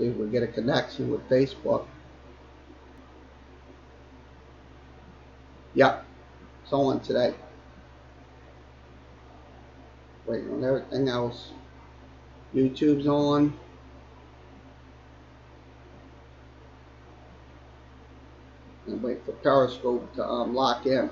See if we get a connection with Facebook. Yep, it's on today. Waiting on everything else. YouTube's on. And wait for Periscope to lock in.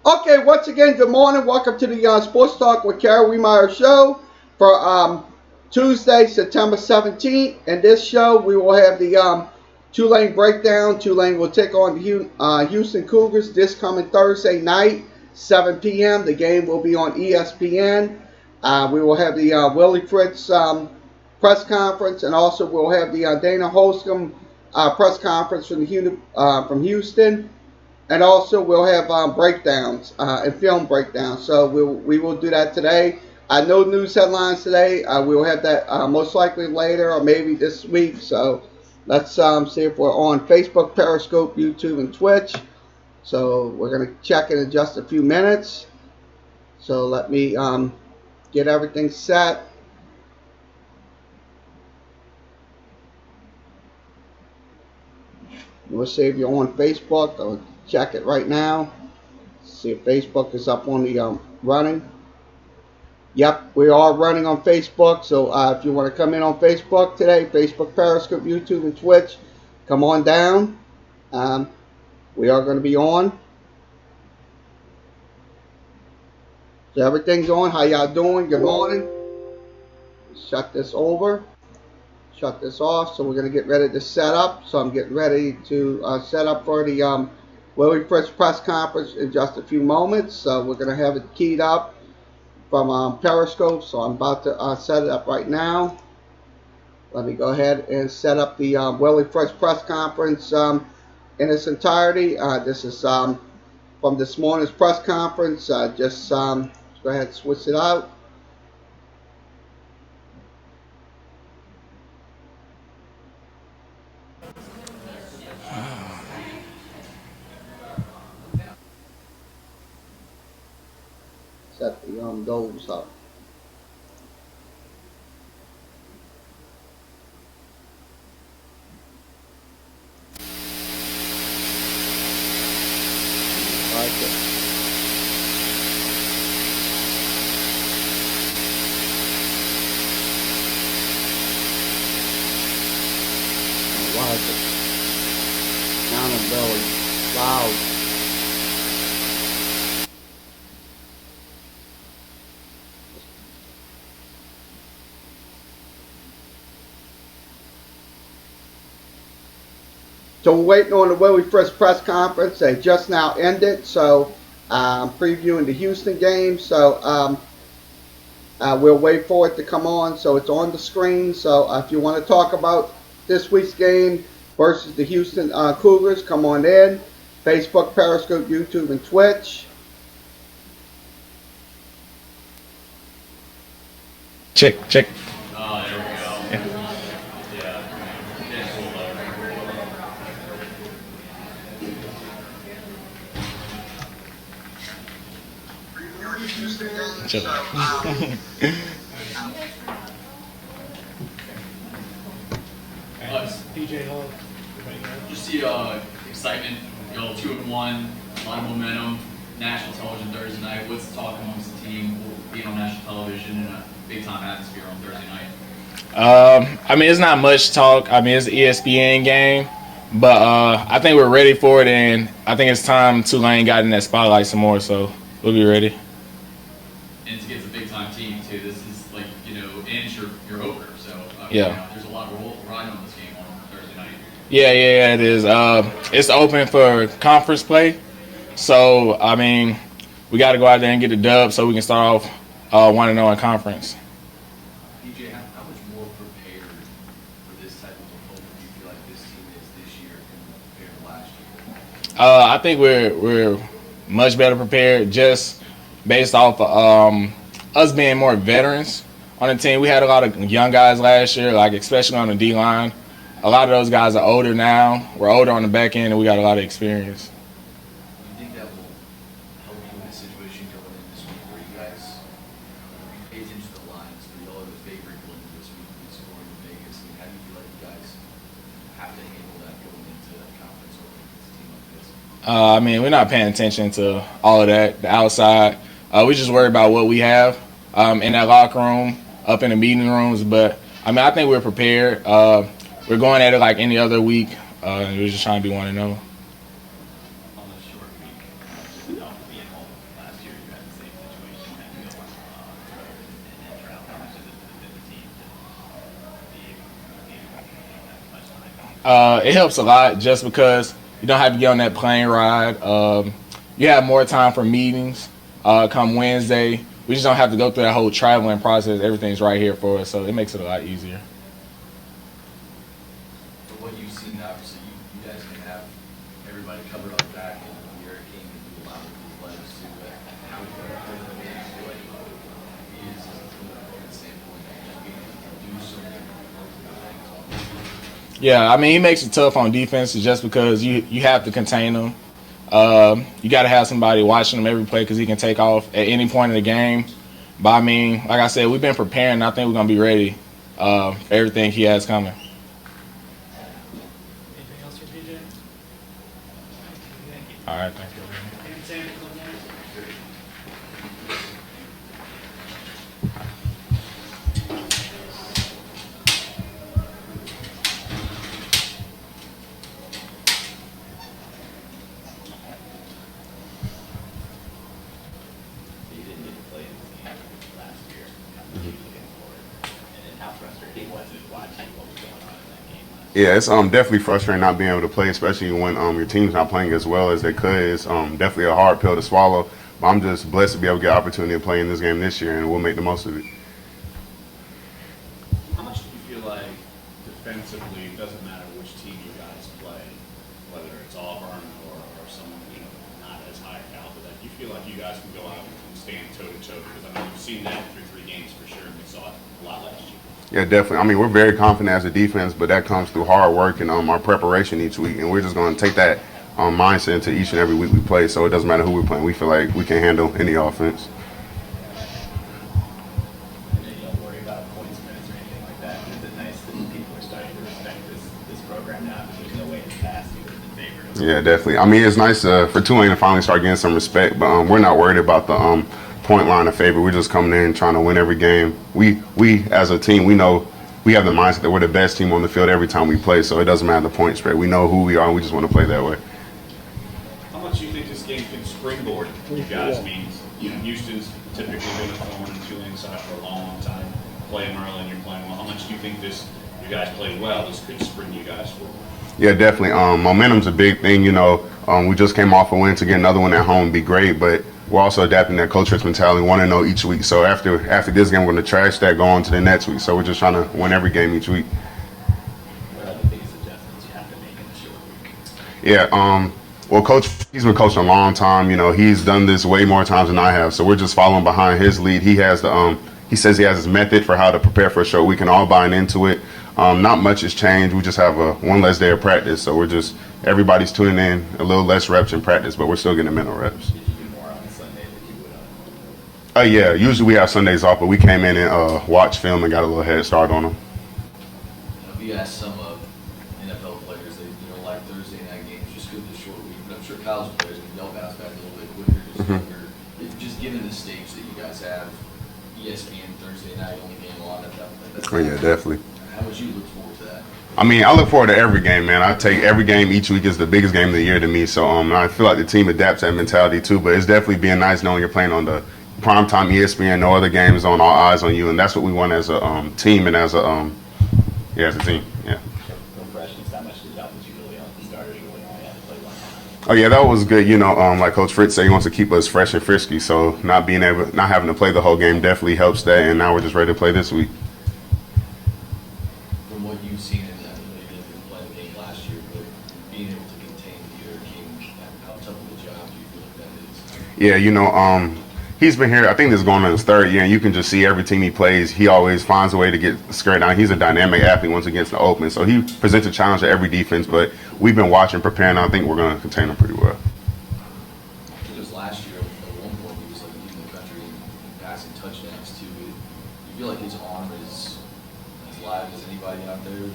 Okay, once again, good morning. Welcome to the Sports Talk with Kerry Wehmeyer show for Tuesday, September 17th. In this show, we will have the Tulane breakdown. Tulane will take on the Houston Cougars this coming Thursday night, 7 p.m. The game will be on ESPN. We will have the Willie Fritz press conference, and also we'll have the Dana Holscomb press conference from Houston. And also we'll have breakdowns and film breakdowns. So we will do that today. No news headlines today. We will have that most likely later or maybe this week. So let's see if we're on Facebook, Periscope, YouTube, and Twitch. So we're going to check in just a few minutes. So let me get everything set. We'll see if you're on Facebook. I'll check it right now. See if Facebook is up on the running. Yep, we are running on Facebook. So if you want to come in on Facebook today, Facebook, Periscope, YouTube, and Twitch, come on down. We are going to be on. So everything's on. How y'all doing? Good morning. Shut this over. Shut this off. So we're going to get ready to set up. So I'm getting ready to set up for the Willie Fritz press conference in just a few moments. So we're going to have it keyed up from Periscope. So I'm about to set it up right now. Let me go ahead and set up the Willie Fritz press conference in its entirety. This is from this morning's press conference. Just go ahead and switch it out. Set the those up. Like it. Why is it sounding really loud? So we're waiting on the Willie Fritz press conference. They just now ended. So I'm previewing the Houston game. So we'll wait for it to come on. So it's on the screen. So if you want to talk about this week's game versus the Houston Cougars, come on in. Facebook, Periscope, YouTube, and Twitch. Check. Oh, there we go. Yeah. DJ Hall. Just see excitement, 2-1, a lot of momentum, national television Thursday night. What's the talk amongst the team being on national television in a big-time atmosphere on Thursday night? I mean, it's not much talk. I mean, it's an ESPN game, but I think we're ready for it, and I think it's time Tulane got in that spotlight some more, so we'll be ready. And to get a big-time team, too, this is like, and it's your opener, so yeah. There's a lot of riding on this game on Thursday night. Yeah, it is. It's open for conference play, so, I mean, we got to go out there and get the dub so we can start off 1-0 in conference. DJ, how much more prepared for this type of opponent do you feel like this team is this year compared to last year? I think we're much better prepared just based off of us being more veterans on the team. We had a lot of young guys last year, like especially on the D-line. A lot of those guys are older now. We're older on the back end, and we got a lot of experience. Do you think that will help you in this I mean, we're not paying attention to all of that, the outside. We just worry about what we have in that locker room, up in the meeting rooms. But, I mean, I think we're prepared. We're going at it like any other week. We're just trying to be 1-0. On the short week, just off being home last year, you had the same situation. You had to go on the road and travel. How much does it benefit the team to be able to have much time? It helps a lot just because you don't have to get on that plane ride. You have more time for meetings come Wednesday. We just don't have to go through that whole traveling process. Everything's right here for us, so it makes it a lot easier. For what you've seen, obviously, you guys can have everybody covered up back, and you're a king and do a lot with these legs too. But how do you feel like he is from the standpoint of just being able to do so many things? Yeah, I mean, he makes it tough on defense just because you have to contain him. You got to have somebody watching him every play because he can take off at any point in the game. But, I mean, like I said, we've been preparing. I think we're going to be ready for everything he has coming. Anything else for PJ? All right, thank you. And Sam, come next. You didn't get to play in this game last year. How much are you looking forward? And then how frustrating was it watching what was going on in that game last year? Yeah, it's definitely frustrating not being able to play, especially when your team's not playing as well as they could. It's definitely a hard pill to swallow. But I'm just blessed to be able to get an opportunity to play in this game this year, and we'll make the most of it. How much do you feel like defensively, it doesn't matter which team you guys play, whether it's Auburn or someone, not as high caliber, that you feel like you guys can go out and stand toe-to-toe? Because I mean, we've seen that through 3 games for sure, and we saw it a lot last year. Yeah, definitely. I mean, we're very confident as a defense, but that comes through hard work and our preparation each week. And we're just going to take that mindset into each and every week we play. So it doesn't matter who we're playing. We feel like we can handle any offense. And then you don't worry about points, minutes, or anything like that. Is it nice that people are starting to respect this program now? There's no way in the past you would have been favored. Yeah, definitely. I mean, it's nice for Tulane to finally start getting some respect, but we're not worried about the point line of favor. We're just coming in trying to win every game. We as a team, we know we have the mindset that we're the best team on the field every time we play, so it doesn't matter the point spread. We know who we are, and we just want to play that way. How much do you think this game can springboard you guys? I mean, Houston's typically been a thorn in Tulane's side for a long time. Playing early and you're playing well. How much do you think you guys play well, this could spring you guys forward? Yeah, definitely. Momentum's a big thing. We just came off a win. To get another one at home would be great, but we're also adapting that Coach Fritz mentality, want to know each week. So after this game, we're going to trash that, go on to the next week. So we're just trying to win every game each week. What are the biggest adjustments you have to make in the short week? Yeah, well, Coach, he's been coaching a long time. He's done this way more times than I have. So we're just following behind his lead. He has he says he has his method for how to prepare for a show. We can all buy into it. Not much has changed. We just have one less day of practice. So everybody's tuning in, a little less reps in practice, but we're still getting mental reps. Did you do more on Sunday than you would on? Yeah, usually we have Sundays off, but we came in and watched film and got a little head start on them. If you ask some NFL players, they like Thursday night games just because of the short week, but I'm sure college players, they'll bounce back a little bit quicker, just younger. Just given the stage that you guys have, ESPN Thursday night only game on. That's Oh, yeah, definitely. How would you look forward to that? I mean, I look forward to every game, man. I take every game each week is the biggest game of the year to me. So I feel like the team adapts that mentality too. But it's definitely being nice knowing you're playing on the primetime ESPN, no other games on, all eyes on you, and that's what we want as a team and as a team. Yeah. No freshness, that much did help that you really helped the starters really only had to play one time. Oh yeah, that was good. Like Coach Fritz said, he wants to keep us fresh and frisky. So not having to play the whole game definitely helps that. And now we're just ready to play this week. From what you've seen in that, they didn't play the game last year, but being able to contain the other team, how tough of a job do you feel like that is? Yeah, he's been here, I think this is going on his 3rd year, and you can just see every team he plays, he always finds a way to get scared down. He's a dynamic athlete once against the open, so he presents a challenge to every defense, but we've been watching, preparing, and I think we're going to contain him pretty well. Because last year, at one point, he was leading the country in passing touchdowns too. You feel like his arm is as live as anybody out there?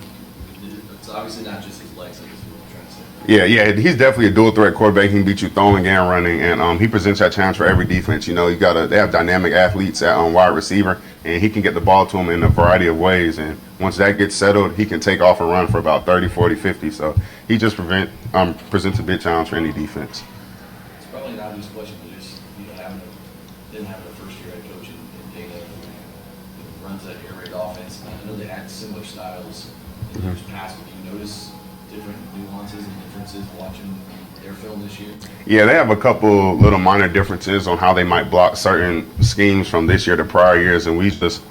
It's obviously not just his legs, I guess is what I'm trying to say. Yeah, he's definitely a dual threat quarterback. He can beat you throwing and running, and he presents that challenge for every defense. You know, they have dynamic athletes at wide receiver, and he can get the ball to him in a variety of ways. And once that gets settled, he can take off and run for about 30, 40, 50. So he just presents a big challenge for any defense. It's probably an obvious question, but just having a first year head coach in Dana who runs that air raid offense. I know they had similar styles in years past, but do you notice different nuances and differences watching their film this year? Yeah, they have a couple little minor differences on how they might block certain schemes from this year to prior years, and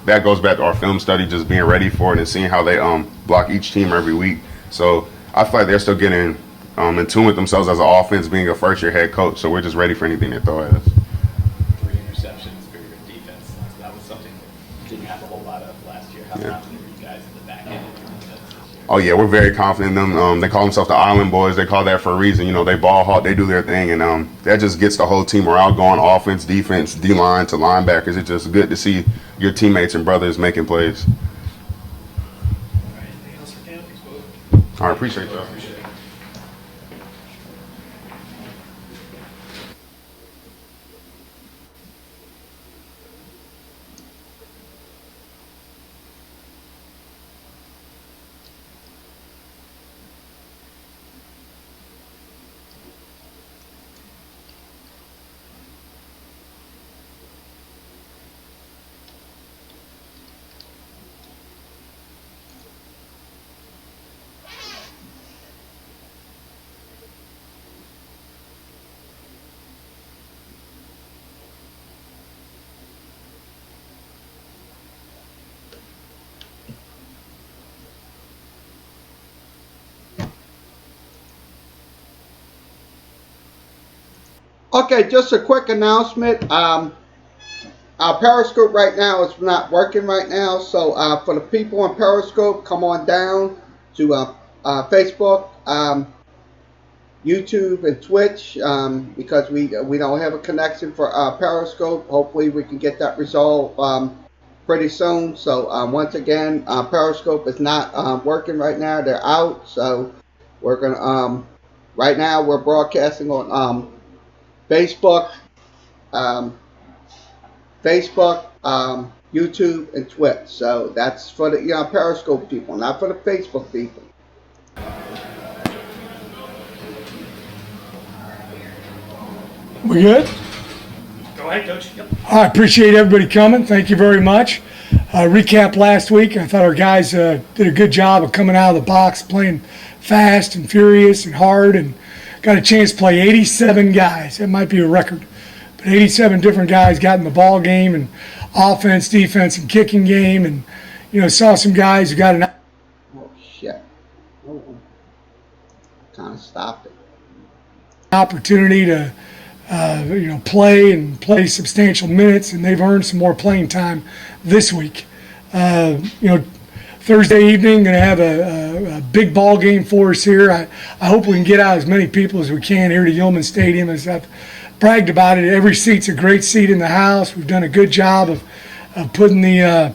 that goes back to our film study, just being ready for it and seeing how they block each team every week. So I feel like they're still getting in tune with themselves as an offense, being a first year head coach. So we're just ready for anything they throw at us. 3 interceptions for your defense. That was something that didn't have a whole lot of last year. How confident were you guys in the back end of your defense this year? Oh yeah, we're very confident in them. They call themselves the Island Boys. They call that for a reason. You know, they ball hawk, they do their thing, and that just gets the whole team morale going. Offense, defense, D line to linebackers. It's just good to see your teammates and brothers making plays. All right, anything else for Cam? I appreciate that. Okay, just a quick announcement. Our Periscope right now is not working right now, so for the people on Periscope, come on down to Facebook, YouTube, and Twitch because we don't have a connection for Periscope. Hopefully, we can get that resolved pretty soon. So once again, Periscope is not working right now; they're out. So we're gonna right now we're broadcasting on Facebook. YouTube, and Twitch. So that's for the Periscope people, not for the Facebook people. We good? Go ahead, Coach. Yep. I appreciate everybody coming. Thank you very much. Recap last week. I thought our guys did a good job of coming out of the box, playing fast and furious and hard, and got a chance to play 87 guys. That might be a record. But 87 different guys got in the ball game, and offense, defense, and kicking game, and saw some guys who got an Oh shit! Oh, kind of stopped it. opportunity to play substantial minutes, and they've earned some more playing time this week. Thursday evening, going to have a big ball game for us here. I hope we can get out as many people as we can here to Yeoman Stadium. As I've bragged about it, every seat's a great seat in the house. We've done a good job of putting the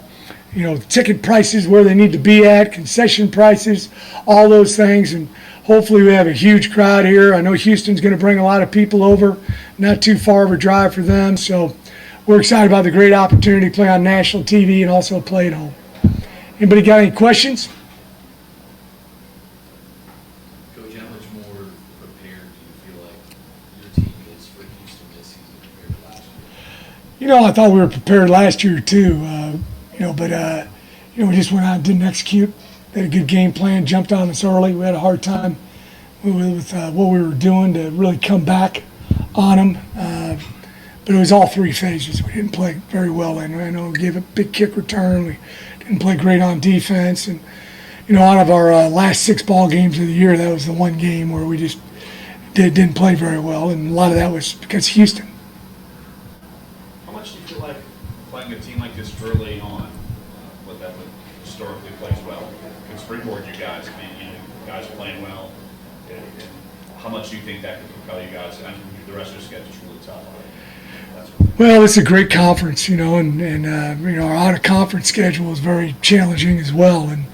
ticket prices where they need to be at, concession prices, all those things, and hopefully we have a huge crowd here. I know Houston's going to bring a lot of people over, not too far of a drive for them, so we're excited about the great opportunity to play on national TV and also play at home. Anybody got any questions? Coach, how much more prepared do you feel like your team is for Houston this season compared to last year? I thought we were prepared last year too, but we just went out and didn't execute. They had a good game plan, jumped on us early. We had a hard time with what we were doing to really come back on them. But it was all 3 phases. We didn't play very well in. I know we gave a big kick return. We didn't play great on defense. And, out of our last 6 ball games of the year, that was the one game where we just didn't play very well. And a lot of that was because Houston. How much do you feel like playing a team like this early on, what that would historically plays well, can springboard you guys? I mean, guys playing well. And how much do you think that could propel you guys? I mean, the rest of the schedule is really tough. Well, it's a great conference, and our out-of-conference schedule is very challenging as well. And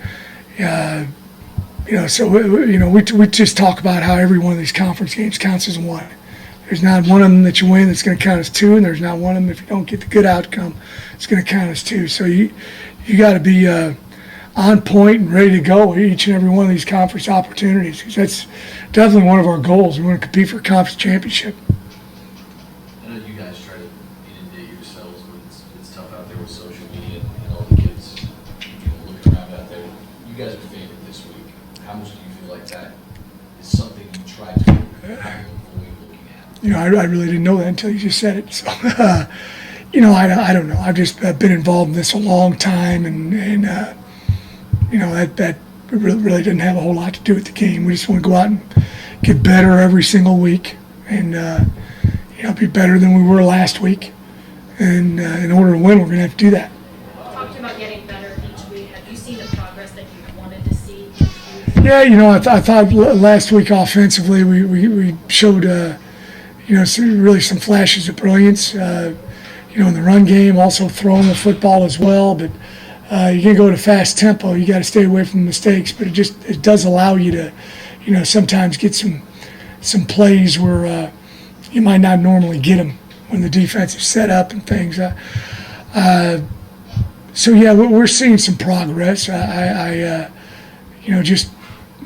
So we just talk about how every one of these conference games counts as one. There's not one of them that you win that's going to count as two, and there's not one of them if you don't get the good outcome, it's going to count as two. So you got to be on point and ready to go each and every one of these conference opportunities, because that's definitely one of our goals. We want to compete for a conference championship. I know you guys try to inundate yourselves, but it's tough out there with social media and all the kids looking around out there. You guys are favored this week. How much do you feel like that is something you try to avoid looking at? I really didn't know that until you just said it. So, I don't know. I've just been involved in this a long time, and that really didn't have a whole lot to do with the game. We just want to go out and get better every single week, and be better than we were last week. And in order to win, we're going to have to do that. Talking about getting better each week, have you seen the progress that you wanted to see? Yeah, I thought last week offensively we showed really some flashes of brilliance. In the run game, also throwing the football as well. But you can go at a fast tempo. You got to stay away from the mistakes. But it does allow you to, sometimes get some plays where you might not normally get them when the defense is set up and things. So yeah, we're seeing some progress.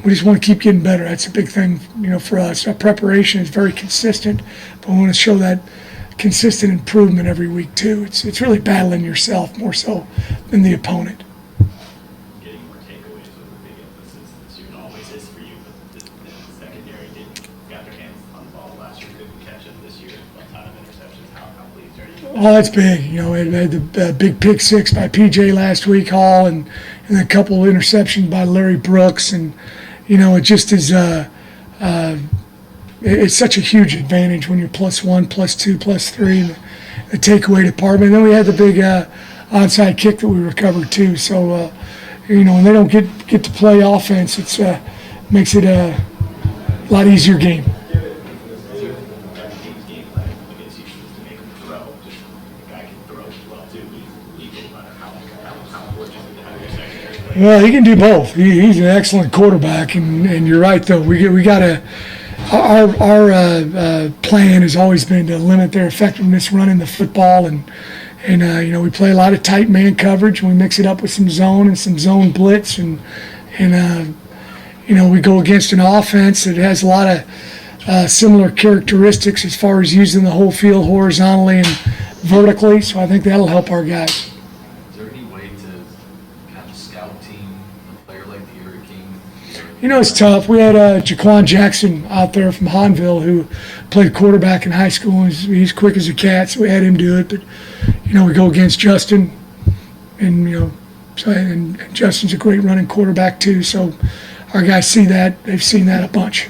We just want to keep getting better. That's a big thing, for us. Our preparation is very consistent, but we want to show that consistent improvement every week too. It's really battling yourself more so than the opponent. Getting more takeaways was a big emphasis this year, and always is for you. But the secondary got their hands on the ball last year, couldn't catch it this year. A ton of interceptions. How pleased are you? Oh, that's big. We had the big pick six by PJ last week, Hall, and a couple of interceptions by Larry Brooks, and it just is. It's such a huge advantage when you're +1, +2, +3 in the takeaway department. And then we had the big onside kick that we recovered too. So when they don't get to play offense, it's makes it a lot easier game. Well, he can do both. He's an excellent quarterback, and you're right though. We got to. Our plan has always been to limit their effectiveness running the football, and we play a lot of tight man coverage. We mix it up with some zone and some zone blitz, and we go against an offense that has a lot of similar characteristics as far as using the whole field horizontally and vertically. So I think that'll help our guys. Is there any way to kind of scout team a player like the Hurricane? It's tough. We had Jaquan Jackson out there from Hahnville who played quarterback in high school. He's quick as a cat, so we had him do it. But, we go against Justin, and, and Justin's a great running quarterback too. So our guys see that. They've seen that a bunch.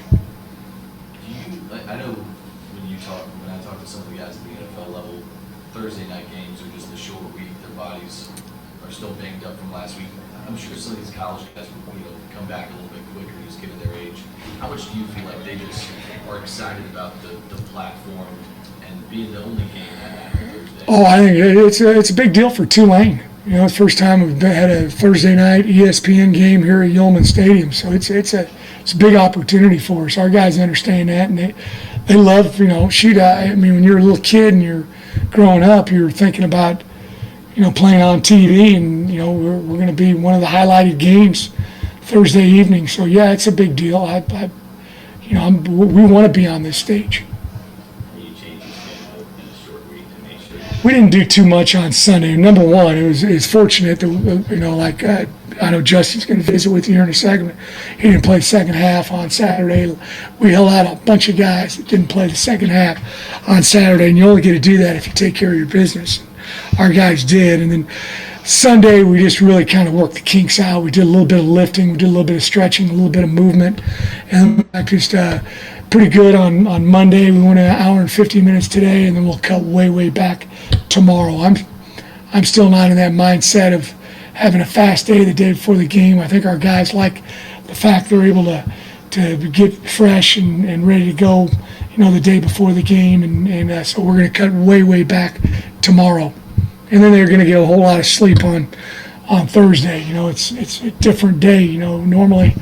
I know when I talk to some of the guys at the NFL level, Thursday night games are just a short week. Their bodies are still banged up from last week. I'm sure some of these college guys will come back a little bit quicker just given their age. How much do you feel like they just are excited about the platform and being the only game that Thursday? Oh, I think it's a big deal for Tulane. It's the first time we've had a Thursday night ESPN game here at Yeoman Stadium, so it's a big opportunity for us. Our guys understand that, and they love shoot. I mean, when you're a little kid and you're growing up, you're thinking about playing on TV, and we're going to be one of the highlighted games Thursday evening. So yeah, it's a big deal. We want to be on this stage. We didn't do too much on Sunday. Number one, it's fortunate that I know Justin's going to visit with you here in a second. He didn't play the second half on Saturday. We held out a bunch of guys that didn't play the second half on Saturday, and you only get to do that if you take care of your business. Our guys did, and then Sunday we just really kind of worked the kinks out. We did a little bit of lifting, we did a little bit of stretching, a little bit of movement, and just pretty good on Monday. We went an hour and 50 minutes today, and then we'll cut way back tomorrow. I'm still not in that mindset of having a fast day the day before the game. I think our guys like the fact they're able to get fresh and ready to go, the day before the game, and so we're going to cut way back tomorrow, and then they're going to get a whole lot of sleep on Thursday. It's a different day. Normally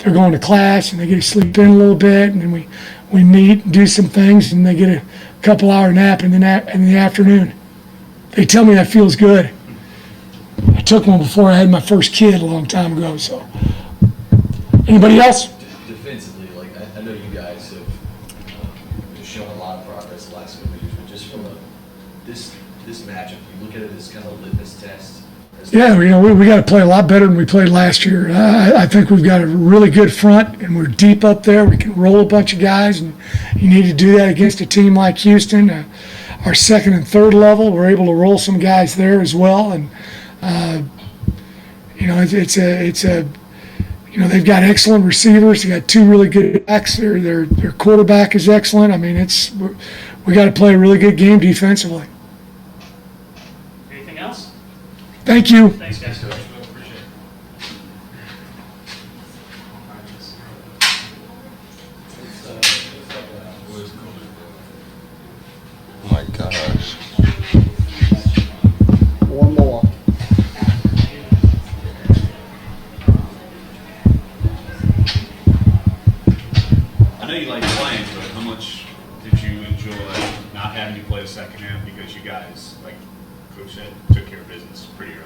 they're going to class and they get to sleep in a little bit, and then we meet and do some things, and they get a couple-hour nap in the afternoon. They tell me that feels good. I took one before I had my first kid a long time ago. So, anybody else? Defensively, like I know you guys have just shown a lot of progress the last couple of years, but just from this matchup, you look at it as kind of a litmus test. Yeah, we got to play a lot better than we played last year. I think we've got a really good front, and we're deep up there. We can roll a bunch of guys, and you need to do that against a team like Houston. Our second and third level, we're able to roll some guys there as well, and they've got excellent receivers. They got two really good backs. Their quarterback is excellent. I mean, we got to play a really good game defensively. Anything else? Thank you. Thanks, guys. Appreciate it. Oh my gosh. One more. I know you like playing, but how much did you enjoy not having to play the second half because you guys, like Coach said, took care of business pretty early?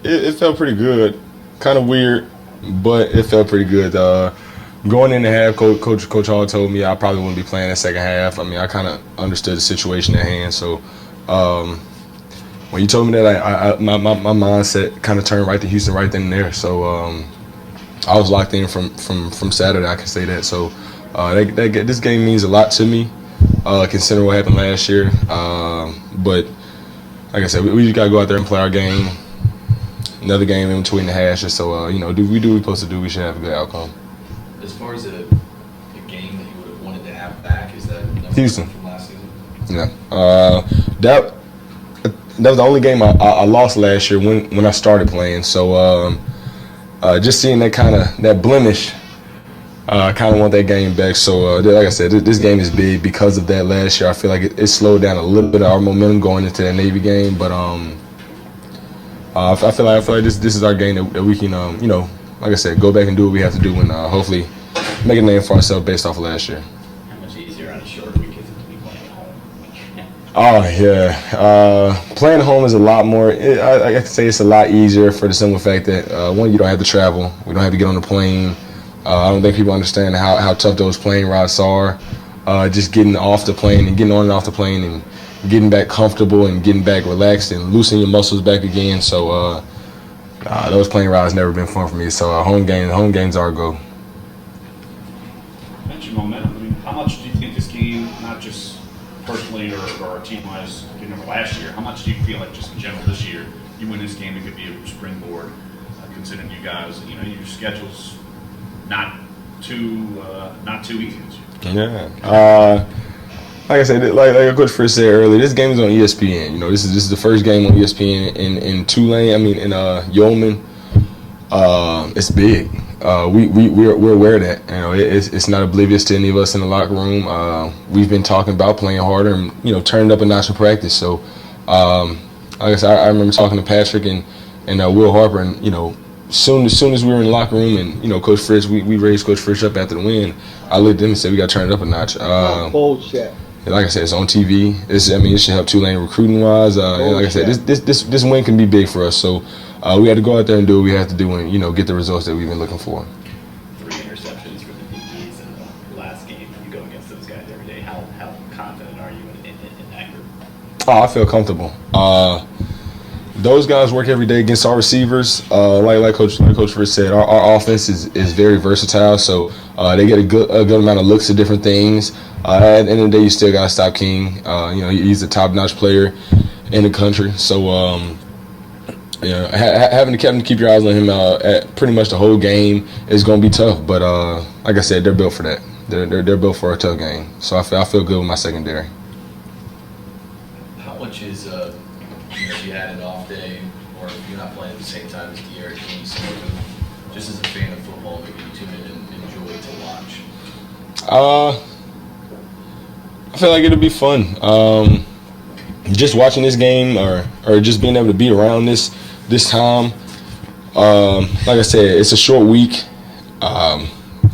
It felt pretty good. Kind of weird, but it felt pretty good. Going in the half, Coach Hall told me I probably wouldn't be playing that second half. I mean, I kind of understood the situation at hand. So when you told me that, my mindset kind of turned right to Houston right then and there. So I was locked in from Saturday. I can say that. So this game means a lot to me, considering what happened last year. But like I said, we just gotta go out there and play our game. Another game in between the hashes. So we do what we're supposed to do. We should have a good outcome. As far as a game that you would have wanted to have back, is that Houston from last season? Yeah, that was the only game I lost last year when I started playing. So just seeing that blemish, kind of want that game back. So like I said, this game is big because of that last year. I feel like it slowed down a little bit of our momentum going into that Navy game, but I feel like this is our game that we can like I said, go back and do what we have to do and hopefully make a name for ourselves based off of last year. How much easier on a short weekend to be playing at home? Oh yeah, playing at home is a lot more. I can say it's a lot easier for the simple fact that one, you don't have to travel. We don't have to get on the plane. I don't think people understand how tough those plane rides are. Just getting off the plane and getting on and off the plane and getting back comfortable and getting back relaxed and loosening your muscles back again. So those plane rides never been fun for me. So home games are a go. You mentioned momentum. I mean, how much do you think this game, not just personally or team-wise, last year, how much do you feel like just in general this year, you win this game, it could be a springboard, considering you guys, your schedule's not too easy this year. Yeah. Like I said, like Coach Fritz said earlier, this game is on ESPN. This is the first game on ESPN in Tulane. I mean, in Yeoman. It's big. We're aware of that. It's not oblivious to any of us in the locker room. We've been talking about playing harder and turning up a notch in practice. So, like I said, I remember talking to Patrick and Will Harper, and as soon as we were in the locker room and Coach Fritz, we raised Coach Fritz up after the win. I looked at him and said we got to turn it up a notch. Bullshit. Like I said, it's on TV. It should help Tulane recruiting wise. Like I said, this win can be big for us. So we had to go out there and do what we have to do and get the results that we've been looking for. 3 interceptions for the DBs in the last game. You go against those guys every day. How confident are you in that group? Oh, I feel comfortable. Those guys work every day against our receivers. Like Coach Fritz said, our offense is very versatile. So they get a good amount of looks at different things. At the end of the day, you still got to stop King. He's a top-notch player in the country. So, having to keep your eyes on him at pretty much the whole game is going to be tough. But like I said, they're built for that. They're built for a tough game. So I feel good with my secondary. How much is if you had an off day or if you're not playing at the same time as the Eric King, just as a fan of football, maybe you tune in and enjoy to watch? I feel like it'll be fun. Just watching this game or just being able to be around this time. Like I said, it's a short week.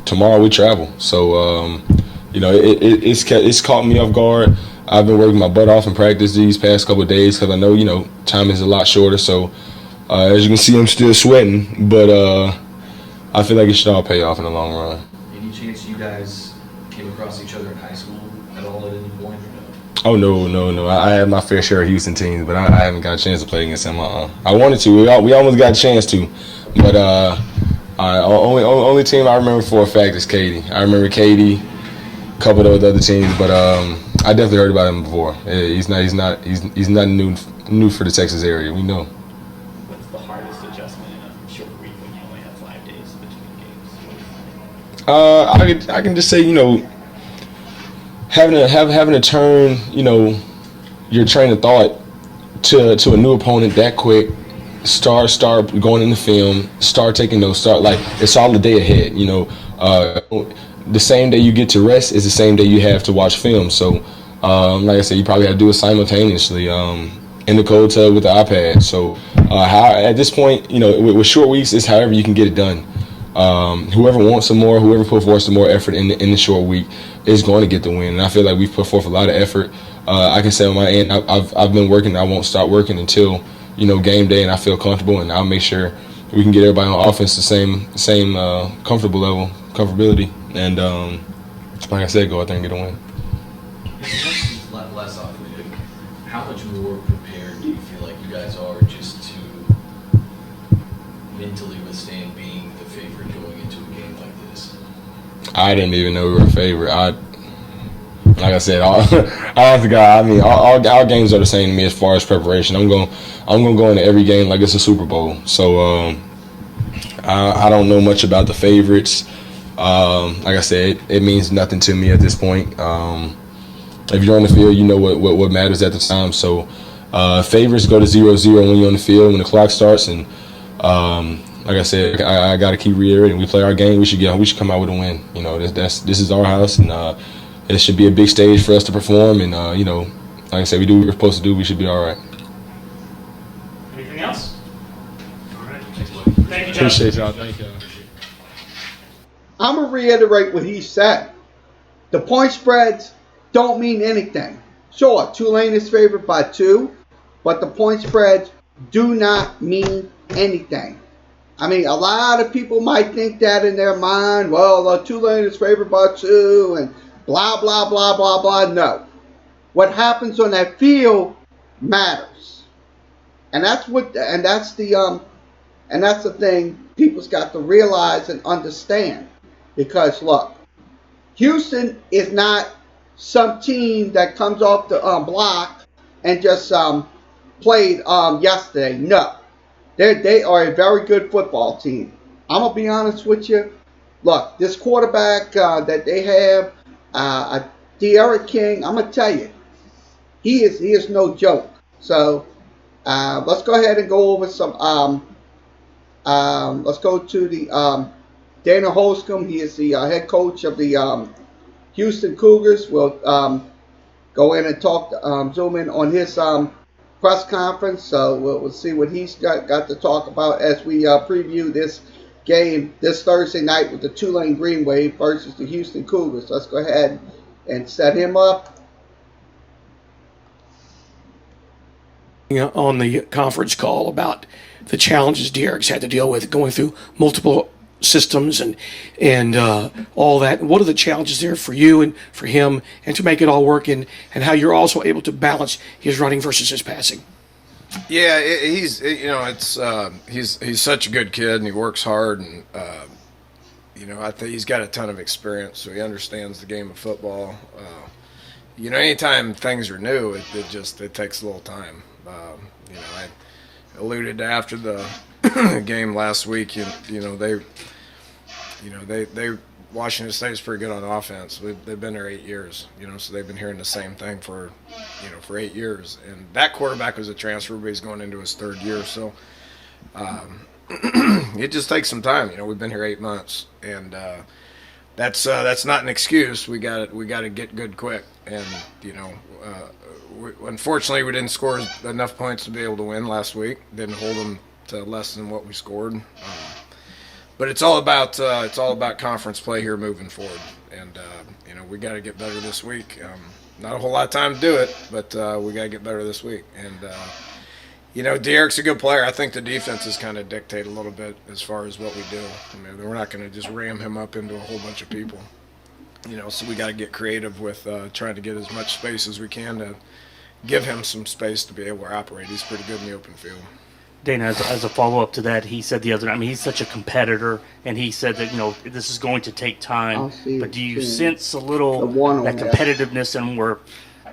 Tomorrow we travel, so it's caught me off guard. I've been working my butt off in practice these past couple of days because I know time is a lot shorter. So as you can see, I'm still sweating, but I feel like it should all pay off in the long run. Any chance you guys came across each other in high school at all at any point? Oh no! I had my fair share of Houston teams, but I haven't got a chance to play against them. I wanted to. We almost got a chance to, but only team I remember for a fact is Katy. I remember Katy, a couple of those other teams, but I definitely heard about him before. He's not new for the Texas area. We know. What's the hardest adjustment in a short week when you only have 5 days between games? I can just say, having to turn, your train of thought to a new opponent that quick. Start going in the film. Start taking notes. It's all the day ahead. The same day you get to rest is the same day you have to watch film. So, like I said, you probably have to do it simultaneously in the cold tub with the iPad. So, at this point, with short weeks, it's however you can get it done. Whoever wants some more, whoever put forth some more effort in the short week is going to get the win. And I feel like we've put forth a lot of effort. I can say on my end, I've been working. I won't stop working until game day, and I feel comfortable, and I'll make sure we can get everybody on offense the same comfortability, and like I said, go out there and get a win. Last off, how much more prepared do you feel like you guys are just to mentally withstand being the favorite going into a game like this? I didn't even know we were a favorite. Like I said, honest to God, our games are the same to me as far as preparation. I'm gonna go into every game like it's a Super Bowl. So I don't know much about the favorites. Like I said, it means nothing to me at this point. If you're on the field, you know what matters at the time. So favorites go to 0-0 when you're on the field when the clock starts. And like I said, I got to keep reiterating. We play our game. We should come out with a win. This is our house, and it should be a big stage for us to perform. And like I said, we do what we're supposed to do. We should be all right. Anything else? All right. Thank you, John. Appreciate y'all. Thank you. I'm going to reiterate what he said. The point spreads don't mean anything. Sure, Tulane is favored by 2, but the point spreads do not mean anything. A lot of people might think that in their mind, well, Tulane is favored by 2 and blah, blah, blah, blah, blah. No. What happens on that field matters. And that's the thing people's got to realize and understand. Because look, Houston is not some team that comes off the block and just played yesterday. No. They are a very good football team. I'm going to be honest with you. Look, this quarterback that they have, De'Aaron King, I'm going to tell you, he is no joke. So let's go ahead and go over some. Let's go to the Dana Holscomb. He is the head coach of the Houston Cougars. We'll go in and zoom in on his press conference. So we'll see what he's got to talk about as we preview this game this Thursday night with the Tulane Green Wave versus the Houston Cougars. Let's go ahead and set him up. On the conference call about the challenges Derek's had to deal with going through multiple systems and all that. What are the challenges there for you and for him and to make it all work and how you're also able to balance his running versus his passing? Yeah, he's such a good kid and he works hard and I think he's got a ton of experience, so he understands the game of football. Anytime things are new, it takes a little time. I alluded to after the game last week. They Washington State's pretty good on offense. They've been there 8 years. So they've been hearing the same thing for 8 years. And that quarterback was a transfer, but he's going into his 3rd year. So it just takes some time. We've been here 8 months, and that's not an excuse. We got to get good quick, and unfortunately we didn't score enough points to be able to win last week. Didn't hold them to less than what we scored. But it's all about conference play here moving forward, and we got to get better this week. Not a whole lot of time to do it, but we got to get better this week. And Derek's a good player. I think the defenses kind of dictate a little bit as far as what we do. I mean, we're not going to just ram him up into a whole bunch of people. So we got to get creative with trying to get as much space as we can to give him some space to be able to operate. He's pretty good in the open field. Dana, as a follow-up to that, he said the other night, I mean, he's such a competitor, and he said that, this is going to take time. But do you sense a little that competitiveness, and we're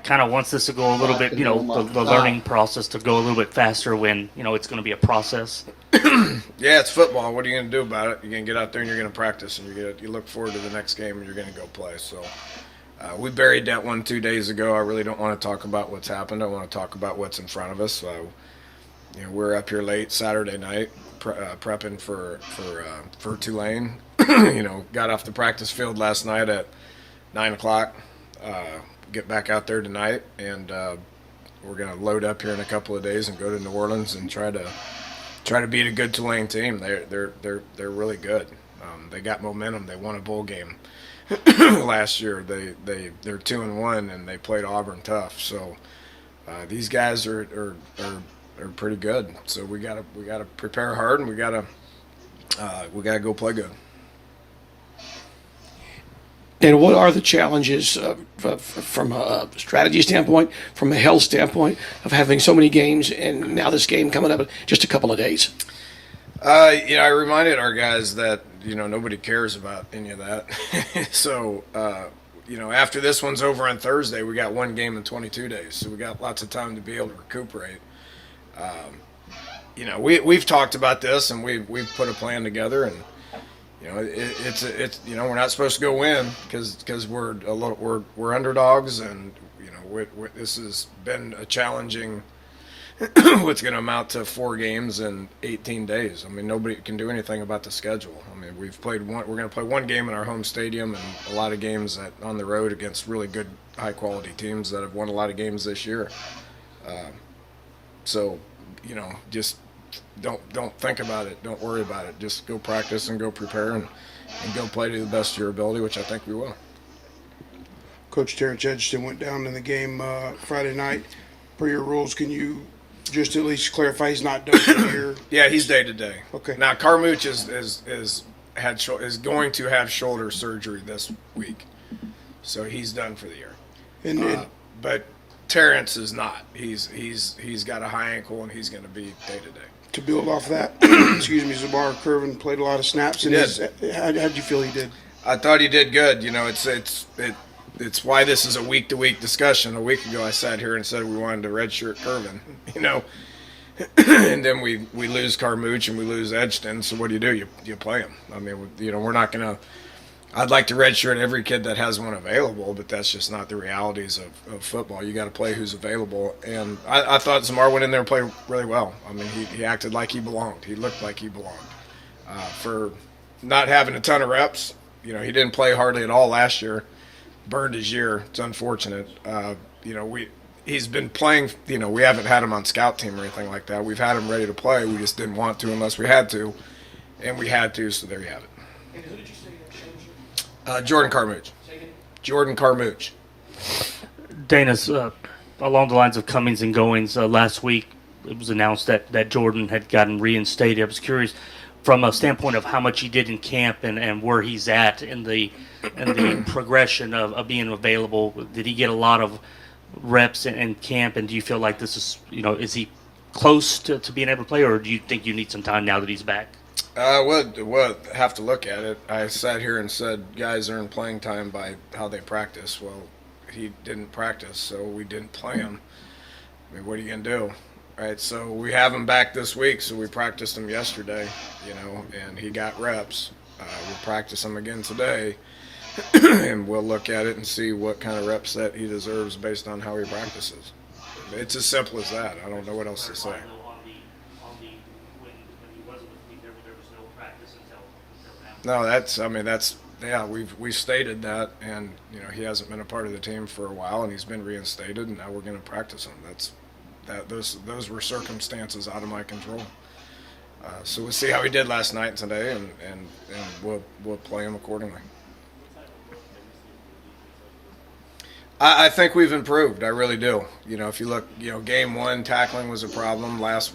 kind of wants this to go a little bit, the learning process to go a little bit faster when, it's going to be a process? Yeah, it's football. What are you going to do about it? You're going to get out there and you're going to practice, and you look forward to the next game, and you're going to go play. So we buried that one 2 days ago. I really don't want to talk about what's happened. I want to talk about what's in front of us. We're up here late Saturday night prepping for Tulane. Got off the practice field last night at 9 o'clock. Get back out there tonight, and we're going to load up here in a couple of days and go to New Orleans and try to beat a good Tulane team. They're really good. They got momentum. They won a bowl game last year. They're 2-1, and they played Auburn tough. So these guys are pretty good. So we gotta prepare hard, and we gotta go play good. And what are the challenges from a strategy standpoint, from a health standpoint, of having so many games and now this game coming up in just a couple of days? I reminded our guys that nobody cares about any of that. So after this one's over on Thursday, we got one game in 22 days, so we got lots of time to be able to recuperate. We've talked about this, and we've put a plan together, and it's we're not supposed to go win because we're underdogs, and this has been a challenging what's going to amount to 4 games in 18 days. I mean, nobody can do anything about the schedule. I mean, we're going to play one game in our home stadium and a lot of games on the road against really good, high quality teams that have won a lot of games this year. So just don't think about it. Don't worry about it. Just go practice and go prepare and go play to the best of your ability, which I think we will. Coach Terrence Edgerton went down in the game Friday night. Per your rules, can you just at least clarify he's not done for the year? Yeah, he's day to day. Okay. Now Carmouche is going to have shoulder surgery this week, so he's done for the year. But Terrence is not. He's got a high ankle, and he's going to be day to day. To build off that, excuse me, Zabar Curvin played a lot of snaps. And how did you feel he did? I thought he did good. It's why this is a week-to-week discussion. A week ago, I sat here and said we wanted to redshirt Curvin, and then we lose Carmouche and we lose Edgerton. So what do? You play him. I mean, we're not going to. I'd like to redshirt every kid that has one available, but that's just not the realities of football. You got to play who's available. And I thought Zamar went in there and played really well. I mean, he acted like he belonged. He looked like he belonged. For not having a ton of reps, he didn't play hardly at all last year. Burned his year. It's unfortunate. He's been playing. We haven't had him on scout team or anything like that. We've had him ready to play. We just didn't want to unless we had to, and we had to. So there you have it. And who did you say Jordan Carmouche. Jordan Carmouche. Dana's along the lines of comings and goings. Last week, it was announced that Jordan had gotten reinstated. I was curious, from a standpoint of how much he did in camp and where he's at in the progression of being available. Did he get a lot of reps in camp, and do you feel like this is, is he close to being able to play, or do you think you need some time now that he's back? We'll have to look at it. I sat here and said guys earn playing time by how they practice. Well, he didn't practice, so we didn't play him. I mean, what are you going to do? Right, so we have him back this week, so we practiced him yesterday, and he got reps. We'll practice him again today, and we'll look at it and see what kind of reps that he deserves based on how he practices. It's as simple as that. I don't know what else to say. No, we've stated that, and he hasn't been a part of the team for a while, and he's been reinstated, and now we're going to practice him. Those were circumstances out of my control. So we'll see how he did last night and today, and we'll play him accordingly. I think we've improved. I really do. If you look, game one tackling was a problem. Last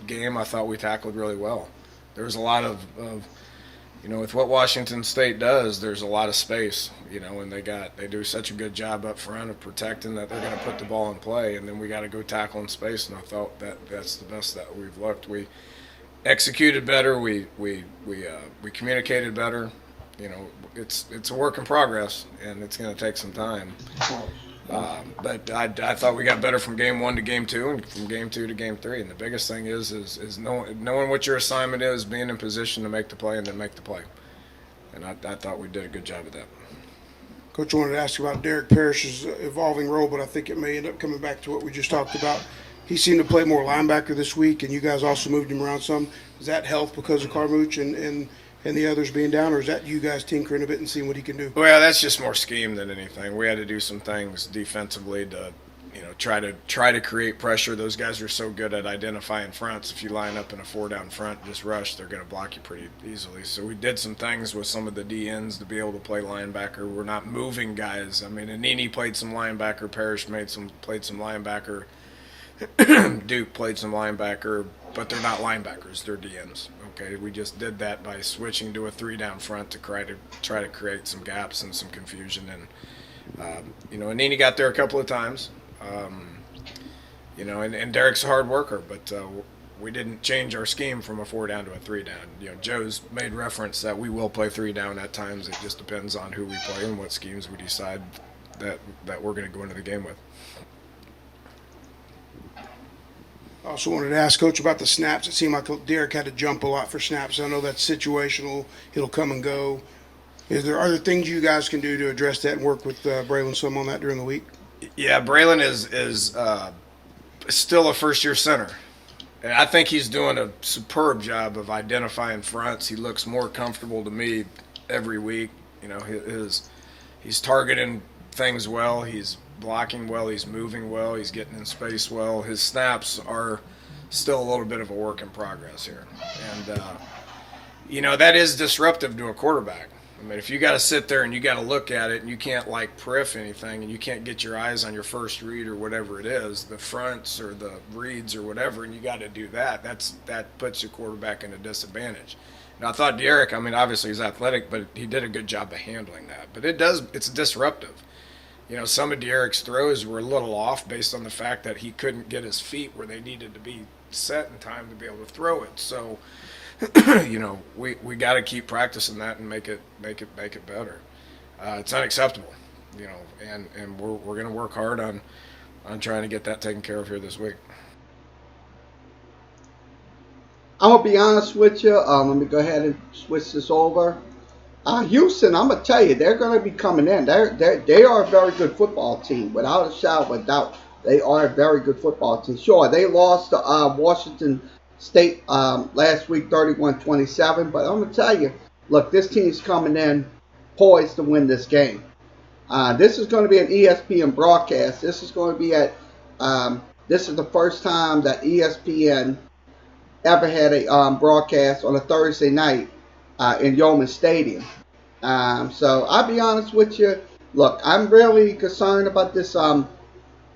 game, I thought we tackled really well. There was a lot of with what Washington State does, there's a lot of space. And they do such a good job up front of protecting that they're going to put the ball in play, and then we got to go tackle in space. And I thought that's the best that we've looked. We executed better. We communicated better. It's a work in progress, and it's going to take some time. But I thought we got better from game one to game two, and from game two to game three. And the biggest thing is knowing what your assignment is, being in position to make the play, and then make the play. And I thought we did a good job of that. Coach, I wanted to ask you about Derek Parrish's evolving role, but I think it may end up coming back to what we just talked about. He seemed to play more linebacker this week, and you guys also moved him around some. Is that health because of Carmouche and the others being down, or is that you guys tinkering a bit and seeing what he can do? Well, that's just more scheme than anything. We had to do some things defensively to, try to create pressure. Those guys are so good at identifying fronts. If you line up in a 4-down front and just rush, they're going to block you pretty easily. So we did some things with some of the DNs to be able to play linebacker. We're not moving guys. I mean, Anini played some linebacker. Parrish played some linebacker. Duke played some linebacker, but they're not linebackers. They're DNs. Okay, we just did that by switching to a 3-down front to try to create some gaps and some confusion. And Anini got there a couple of times. And Derek's a hard worker, but we didn't change our scheme from a 4-down to a 3-down. Joe's made reference that we will play 3-down at times. It just depends on who we play and what schemes we decide that we're going to go into the game with. I also wanted to ask Coach about the snaps. It seemed like Derek had to jump a lot for snaps. I know that's situational. It'll come and go. Are there things you guys can do to address that and work with Braylon some on that during the week? Yeah, Braylon is still a first-year center. And I think he's doing a superb job of identifying fronts. He looks more comfortable to me every week. He's targeting things well. He's blocking well. He's moving well. He's getting in space well. His snaps are still a little bit of a work in progress here. And, that is disruptive to a quarterback. I mean, if you got to sit there and you got to look at it and you can't periph anything and you can't get your eyes on your first read or whatever it is, the fronts or the reads or whatever, and you got to do that, that puts your quarterback in a disadvantage. And I thought Derek, obviously he's athletic, but he did a good job of handling that. But it's disruptive. Some of Derek's throws were a little off based on the fact that he couldn't get his feet where they needed to be set in time to be able to throw it. So, we got to keep practicing that and make it better. It's unacceptable, and we're going to work hard on trying to get that taken care of here this week. I'm going to be honest with you. Let me go ahead and switch this over. Houston, I'm going to tell you, they're going to be coming in. They are a very good football team, without a shadow of a doubt. They are a very good football team. Sure, they lost to Washington State last week, 31-27. But I'm going to tell you, look, this team's coming in poised to win this game. This is going to be an ESPN broadcast. This is going to be this is the first time that ESPN ever had a broadcast on a Thursday night in Yeoman Stadium. So I'll be honest with you. Look, I'm really concerned about this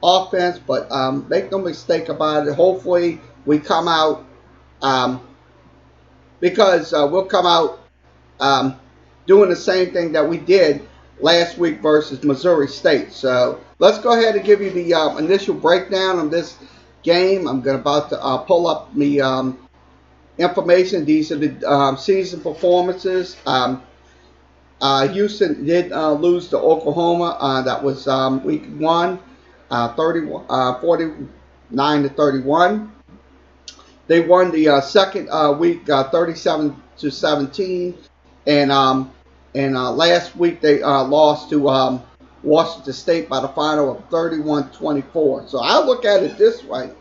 offense, but make no mistake about it. Hopefully we come out because we'll come out doing the same thing that we did last week versus Missouri State. So let's go ahead and give you the initial breakdown of this game. I'm about to pull up the information. These are the season performances. Houston did lose to Oklahoma. That was week 1, 49-31. They won the second week 37-17, and last week they lost to Washington State by the final of 31-24. So I look at it this way: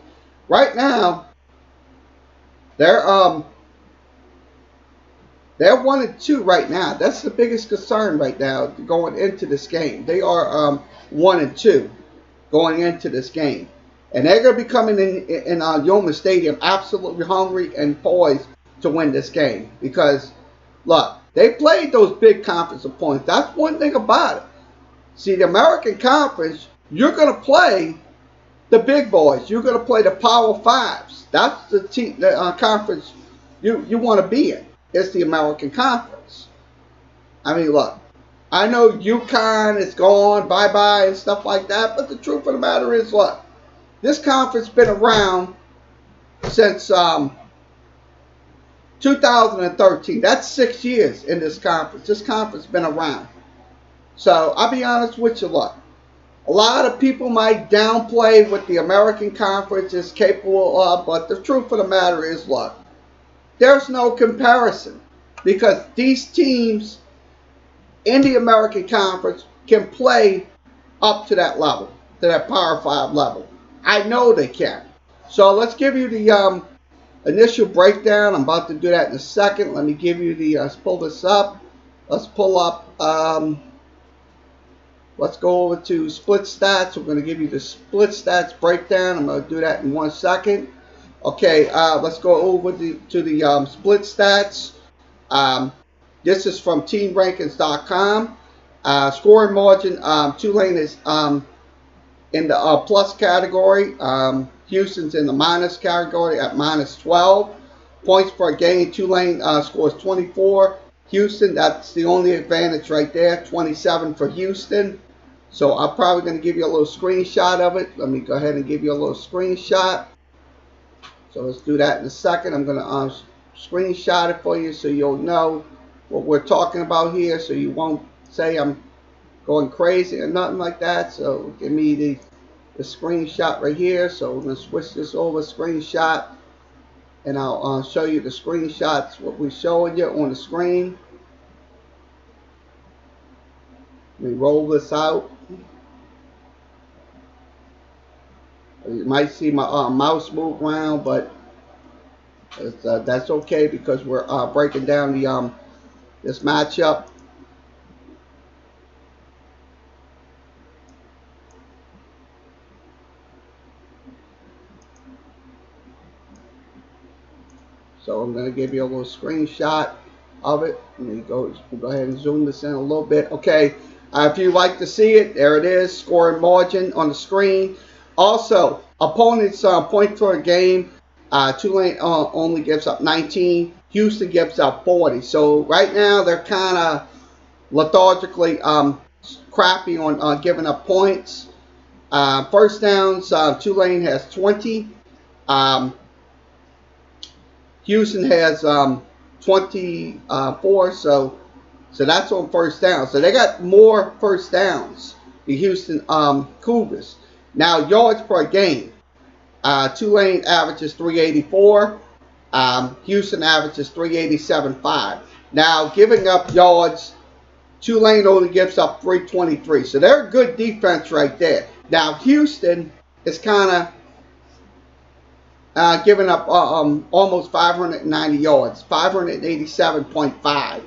right now, they're 1-2 right now. That's the biggest concern right now going into this game. They are 1-2 going into this game. And they're going to be coming in Yeoman Stadium absolutely hungry and poised to win this game. Because, look, they played those big conference opponents. That's one thing about it. See, the American Conference, you're going to play the big boys. You're going to play the Power Fives. That's the team, the conference you want to be in. It's the American Conference. I mean, look, I know UConn is gone, bye-bye, and stuff like that, but the truth of the matter is, look, this conference been around since 2013. That's 6 years in this conference. This conference been around. So I'll be honest with you, look, a lot of people might downplay what the American Conference is capable of, but the truth of the matter is, look, there's no comparison because these teams in the American Conference can play up to that level, to that Power 5 level. I know they can. So let's give you the initial breakdown. I'm about to do that in a second. Let me give you the, let's pull this up. Let's pull up, let's go over to split stats. We're going to give you the split stats breakdown. I'm going to do that in 1 second. Okay, let's go over to the split stats. This is from teamrankings.com. Scoring margin, Tulane is in the plus category. Houston's in the minus category at minus 12. Points per game, Tulane scores 24. Houston, that's the only advantage right there, 27 for Houston. So I'm probably going to give you a little screenshot of it. Let me go ahead and give you a little screenshot. So let's do that in a second. I'm going to screenshot it for you so you'll know what we're talking about here, so you won't say I'm going crazy or nothing like that. So give me the screenshot right here. So we're going to switch this over, screenshot, and I'll show you the screenshots, what we're showing you on the screen. Let me roll this out. You might see my mouse move around, but that's okay because we're breaking down the this matchup. So I'm going to give you a little screenshot of it. Let me go ahead and zoom this in a little bit. Okay, if you like to see it, there it is, scoring margin on the screen. Also, opponents' point per game, Tulane only gives up 19. Houston gives up 40. So right now they're kind of lethargically crappy on giving up points. First downs, Tulane has 20. Houston has 24, so that's on first down. So they got more first downs, the Houston Cougars. Now, yards per game. Tulane averages 384. Houston averages 387.5. Now, giving up yards, Tulane only gives up 323. So they're a good defense right there. Now, Houston is kind of giving up almost 590 yards, 587.5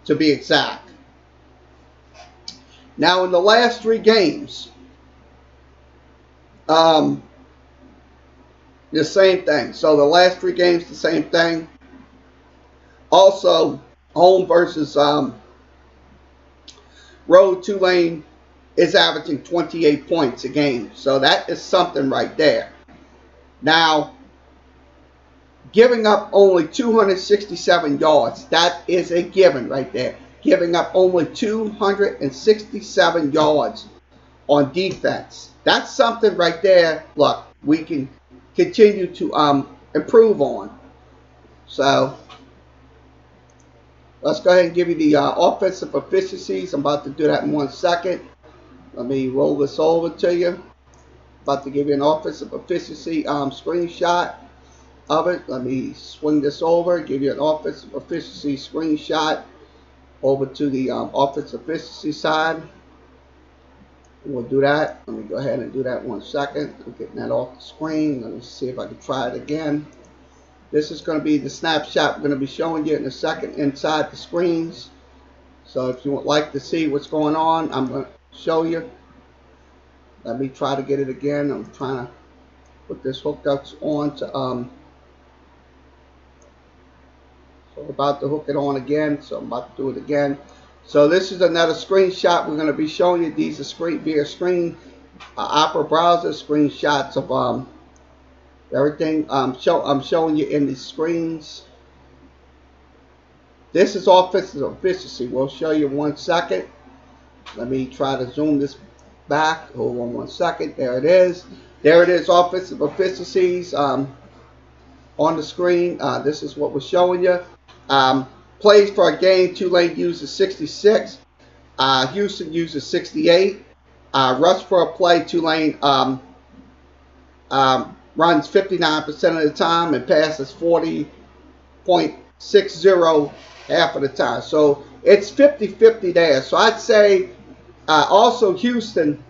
to be exact. Now, in the last 3 games, the same thing. So the last 3 games, the same thing. Also, home versus road, Tulane is averaging 28 points a game. So that is something right there. Now, giving up only 267 yards, that is a given right there. Giving up only 267 yards on defense. That's something right there, look, we can continue to improve on. So, let's go ahead and give you the offensive efficiencies. I'm about to do that in 1 second. Let me roll this over to you. About to give you an offensive efficiency screenshot of it. Let me swing this over, give you an offensive efficiency screenshot over to the offensive efficiency side. We'll do that. Let me go ahead and do that 1 second. I'm getting that off the screen. Let me see if I can try it again. This is going to be the snapshot we're going to be showing you in a second inside the screens. So if you would like to see what's going on, I'm going to show you. Let me try to get it again. I'm trying to put this hookup on to So we're about to hook it on again. So I'm about to do it again. So this is another screenshot we're going to be showing you. These are via screen Opera browser screenshots of everything. I'm showing you in the screens. This is offensive efficiency. We'll show you in 1 second. Let me try to zoom this back. Hold on 1 second. There it is. There it is. Offensive efficiencies on the screen. This is what we're showing you. Plays for a game. Tulane uses 66. Houston uses 68. Rush for a play. Tulane runs 59% of the time and passes 40.60 half of the time. So it's 50-50 there. So I'd say also Houston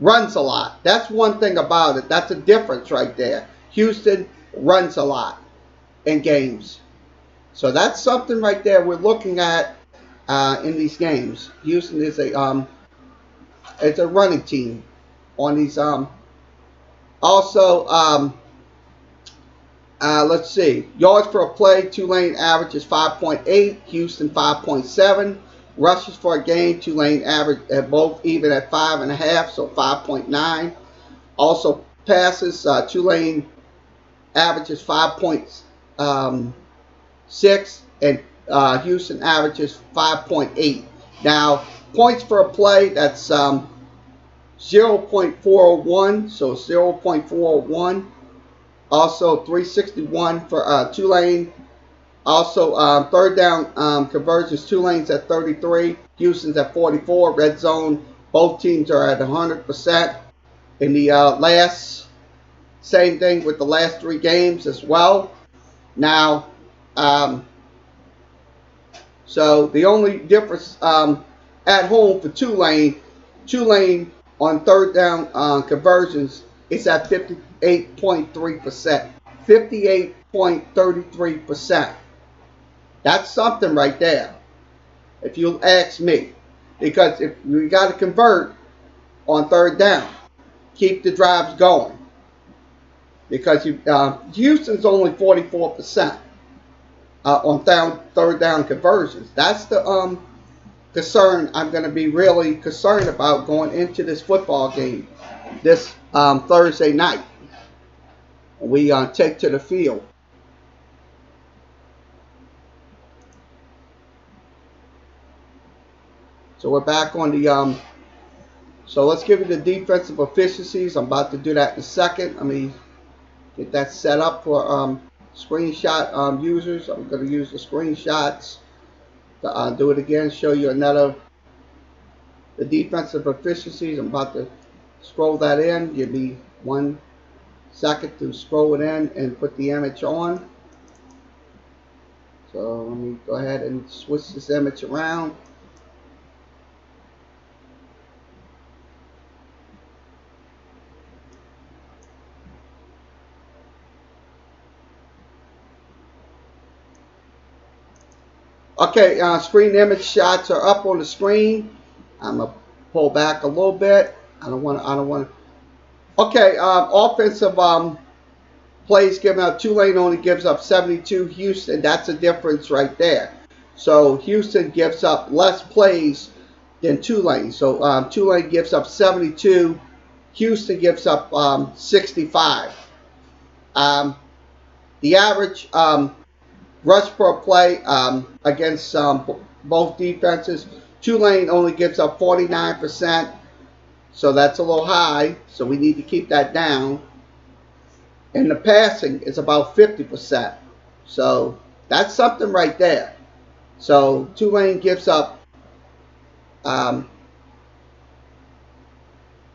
runs a lot. That's one thing about it. That's a difference right there. Houston runs a lot in games. So that's something right there we're looking at in these games. Houston is it's a running team on these. Also, let's see. Yards per play, Tulane averages 5.8, Houston 5.7. Rushes for a game, Tulane average at both even at 5.5, so 5.9. Also passes, Tulane averages 5.6 and Houston averages 5.8. Now points per play, that's 0.401, so 0.401. Also 361 for Tulane. Also third down conversions, Tulane's at 33, Houston's at 44. Red zone, both teams are at 100%. In the same thing with the last 3 games as well. Now, so the only difference at home for Tulane on third down conversions is at 58.3%. 58.33%. That's something right there, if you'll ask me. Because if you got to convert on third down, keep the drives going. Because Houston's only 44% on third down conversions. That's the concern I'm going to be really concerned about going into this football game this Thursday night. We take to the field. So we're back on the so let's give you the defensive efficiencies. I'm about to do that in a second. Let me get that set up for screenshot users. I'm going to use the screenshots to do it again, show you the defensive efficiencies. I'm about to scroll that in. Give me 1 second to scroll it in and put the image on. So let me go ahead and switch this image around. Okay, screen image shots are up on the screen. I'm gonna pull back a little bit. I don't want to. Okay, offensive plays given up. Tulane only gives up 72. Houston, that's a difference right there. So Houston gives up less plays than Tulane. So Tulane gives up 72. Houston gives up 65. The average rush per play against both defenses, Tulane only gives up 49%. So that's a little high. So we need to keep that down. And the passing is about 50%. So that's something right there. So Tulane gives up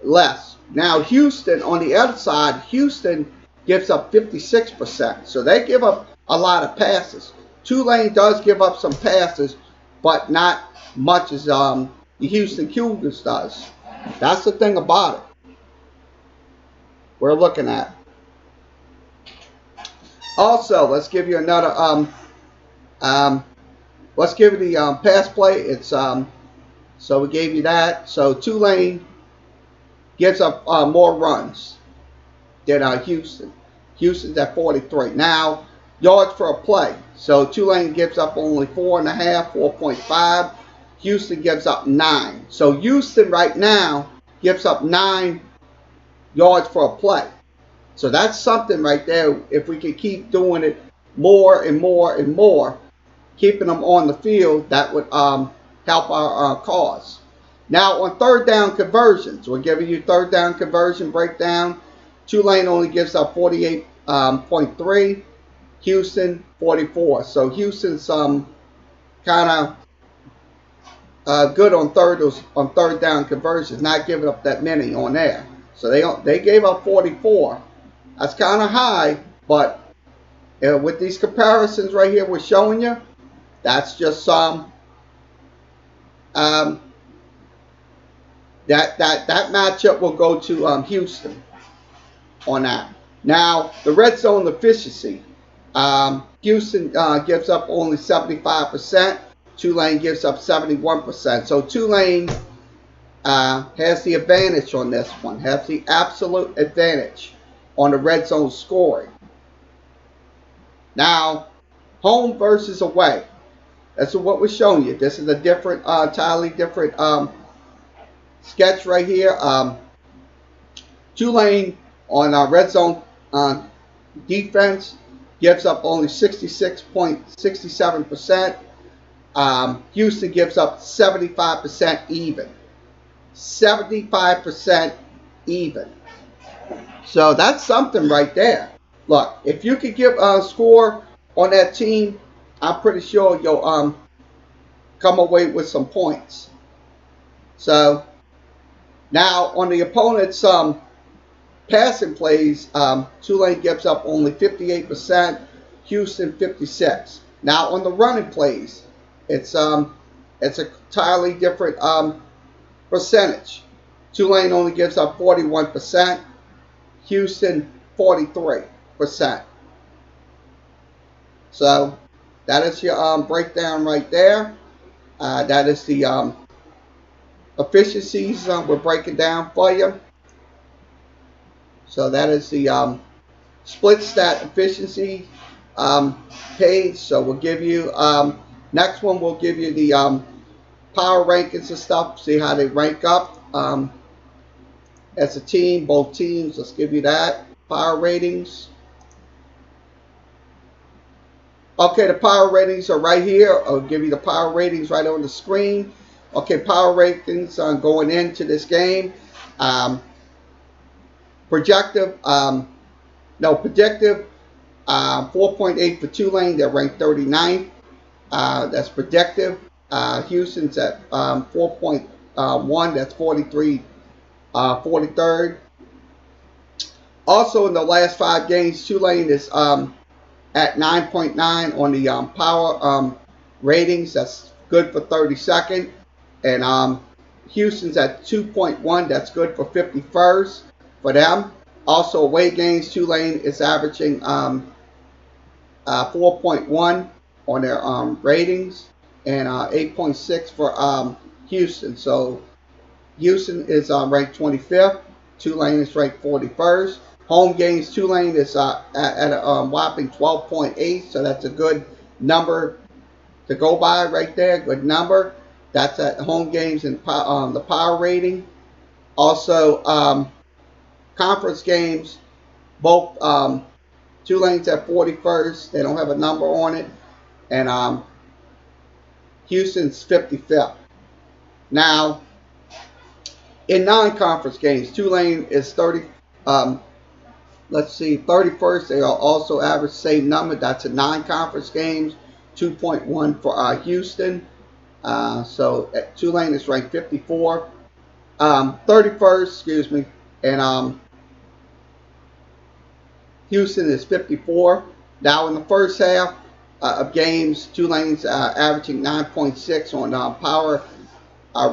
less. Now Houston, on the other side, Houston gives up 56%. So they give up a lot of passes. Tulane does give up some passes, but not much as the Houston Cougars does. That's the thing about it we're looking at. Also, let's give you another let's give you the pass play. It's so we gave you that. So Tulane gives up more runs than Houston. Houston's at 43. Now yards for a play. So Tulane gives up only 4.5, 4.5. Houston gives up 9. So Houston right now gives up 9 yards for a play. So that's something right there. If we can keep doing it more and more and more, keeping them on the field, that would help our cause. Now on third down conversions, we're giving you third down conversion breakdown. Tulane only gives up 48.3. Houston 44. So Houston's kind of good on third down conversions, not giving up that many on there. So they gave up 44. That's kind of high, but with these comparisons right here we're showing you, that's just that matchup will go to Houston on that. Now the red zone efficiency. Houston gives up only 75%. Tulane gives up 71%. So Tulane has the advantage on this one, has the absolute advantage on the red zone scoring. Now, home versus away. That's what we're showing you. This is a different, entirely different sketch right here. Tulane on our red zone defense gives up only 66.67%. Houston gives up 75% even. 75% even. So that's something right there. Look, if you could give a score on that team, I'm pretty sure you'll come away with some points. So now on the opponent's passing plays, Tulane gives up only 58%, Houston 56%. Now on the running plays, it's a entirely different percentage. Tulane only gives up 41%, Houston 43%. So that is your breakdown right there. That is the efficiencies we're breaking down for you. So that is the split stat efficiency page. So we'll give you next one. We'll give you the power rankings and stuff. See how they rank up as a team. Both teams. Let's give you that power ratings. Okay, the power ratings are right here. I'll give you the power ratings right on the screen. Okay, power ratings going into this game. Predictive 4.8 for Tulane. They're ranked 39th. That's predictive. Houston's at 4.1. That's 43rd. Also, in the last 5 games, Tulane is at 9.9 on the power ratings. That's good for 32nd. And Houston's at 2.1. That's good for 51st for them. Also, away games, Tulane is averaging 4.1 on their ratings and 8.6 for Houston. So Houston is ranked 25th. Tulane is ranked 41st. Home games, Tulane is at a whopping 12.8. So that's a good number to go by right there. Good number. That's at home games and the power rating. Also, conference games, both Tulane's at 41st. They don't have a number on it. And Houston's 55th. Now, in non-conference games, Tulane is 31st. They are also average same number. That's in non-conference games. 2.1 for Houston. So Tulane is ranked 54. 31st, excuse me. And Houston is 54. Now in the first half of games, Tulane's averaging 9.6 on power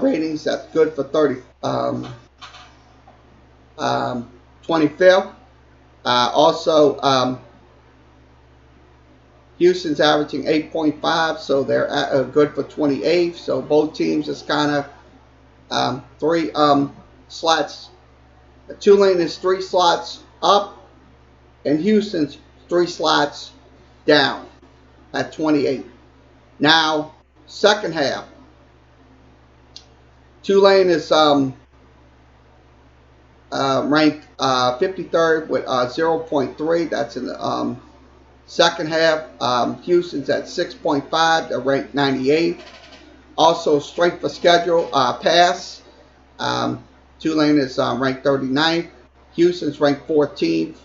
ratings. That's good for 25th. Also, Houston's averaging 8.5, so they're good for 28th. So both teams is kind of 3 slots. Tulane is 3 slots up, and Houston's 3 slots down at 28. Now, second half, Tulane is ranked 53rd with 0.3. That's in the second half. Houston's at 6.5. They're ranked 98th. Also, strength of schedule pass. Tulane is ranked 39th. Houston's ranked 14th.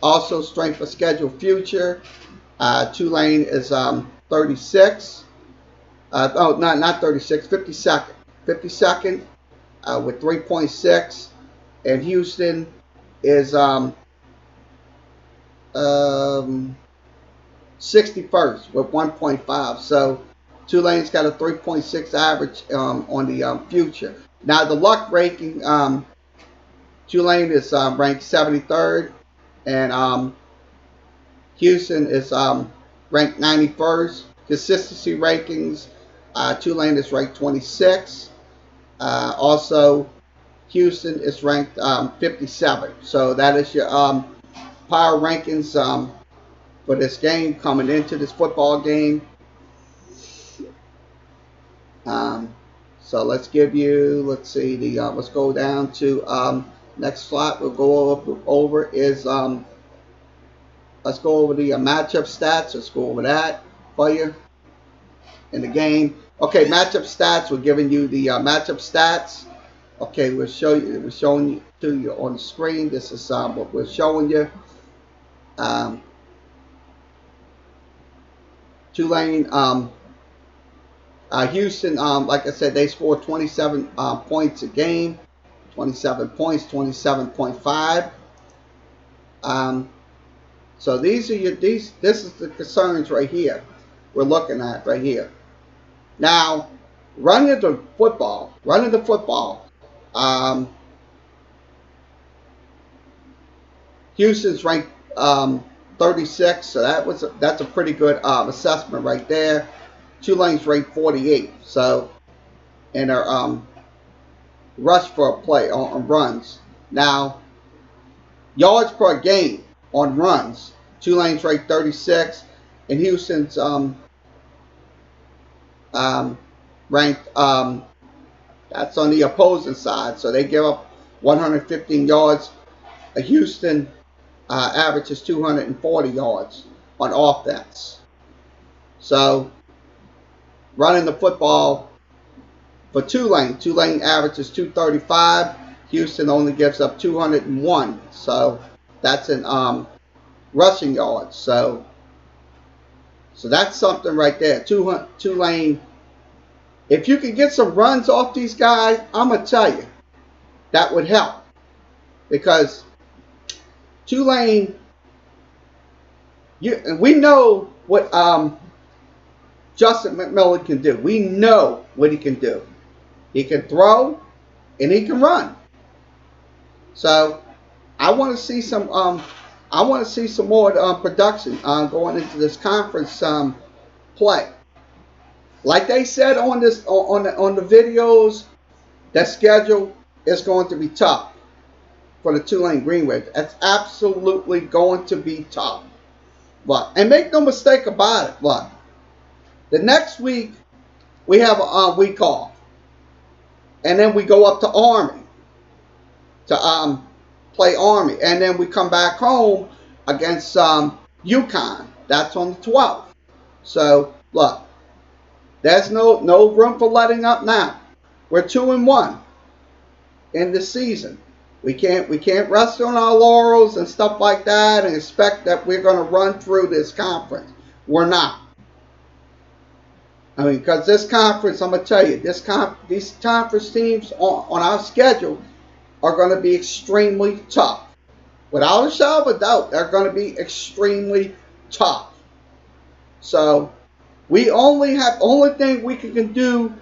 Also, strength of schedule future. Tulane is 36. Oh, not 36, 52nd. 52nd with 3.6. And Houston is 61st with 1.5. So Tulane's got a 3.6 average on the future. Now the luck ranking, Tulane is ranked 73rd, and Houston is ranked 91st. Consistency rankings, Tulane is ranked 26. Also, Houston is ranked 57. So that is your power rankings for this game coming into this football game. So let's give you, let's see, the let's go down to next slide. We'll go over is let's go over the matchup stats. Let's go over that for you in the game. Okay, matchup stats. We're giving you the matchup stats. Okay, we're showing you to you on the screen. This is what we're showing you. Tulane, Houston, like I said, they scored 27 points a game. 27 points, 27.5. So these are this is the concerns right here we're looking at right here. Now, running the football. Houston's ranked 36, so that's a pretty good assessment right there. Tulane's ranked 48, so and they're rush for a play on runs. Now, yards per game on runs. Tulane's ranked 36, and Houston's ranked that's on the opposing side, so they give up 115 yards. Houston averages 240 yards on offense. So running the football for Tulane averages 235. Houston only gives up 201. So that's in rushing yards. So that's something right there. Tulane, if you can get some runs off these guys, I'm going to tell you, that would help. Because Tulane, we know what Justin McMillan can do. We know what he can do. He can throw and he can run. So I want to see some. I want to see some more production going into this conference play. Like they said on the videos, that schedule is going to be tough for the Tulane Green Wave. That's absolutely going to be tough. And make no mistake about it. The next week we have a week off, and then we go up to Army to play Army, and then we come back home against UConn. That's on the 12th. So there's no room for letting up now. We're 2-1 in the season. We can't rest on our laurels and stuff like that and expect that we're going to run through this conference. We're not. I mean, because this conference, I'm going to tell you, these conference teams on our schedule are going to be extremely tough. Without a shadow of a doubt, they're going to be extremely tough. So we only thing we can do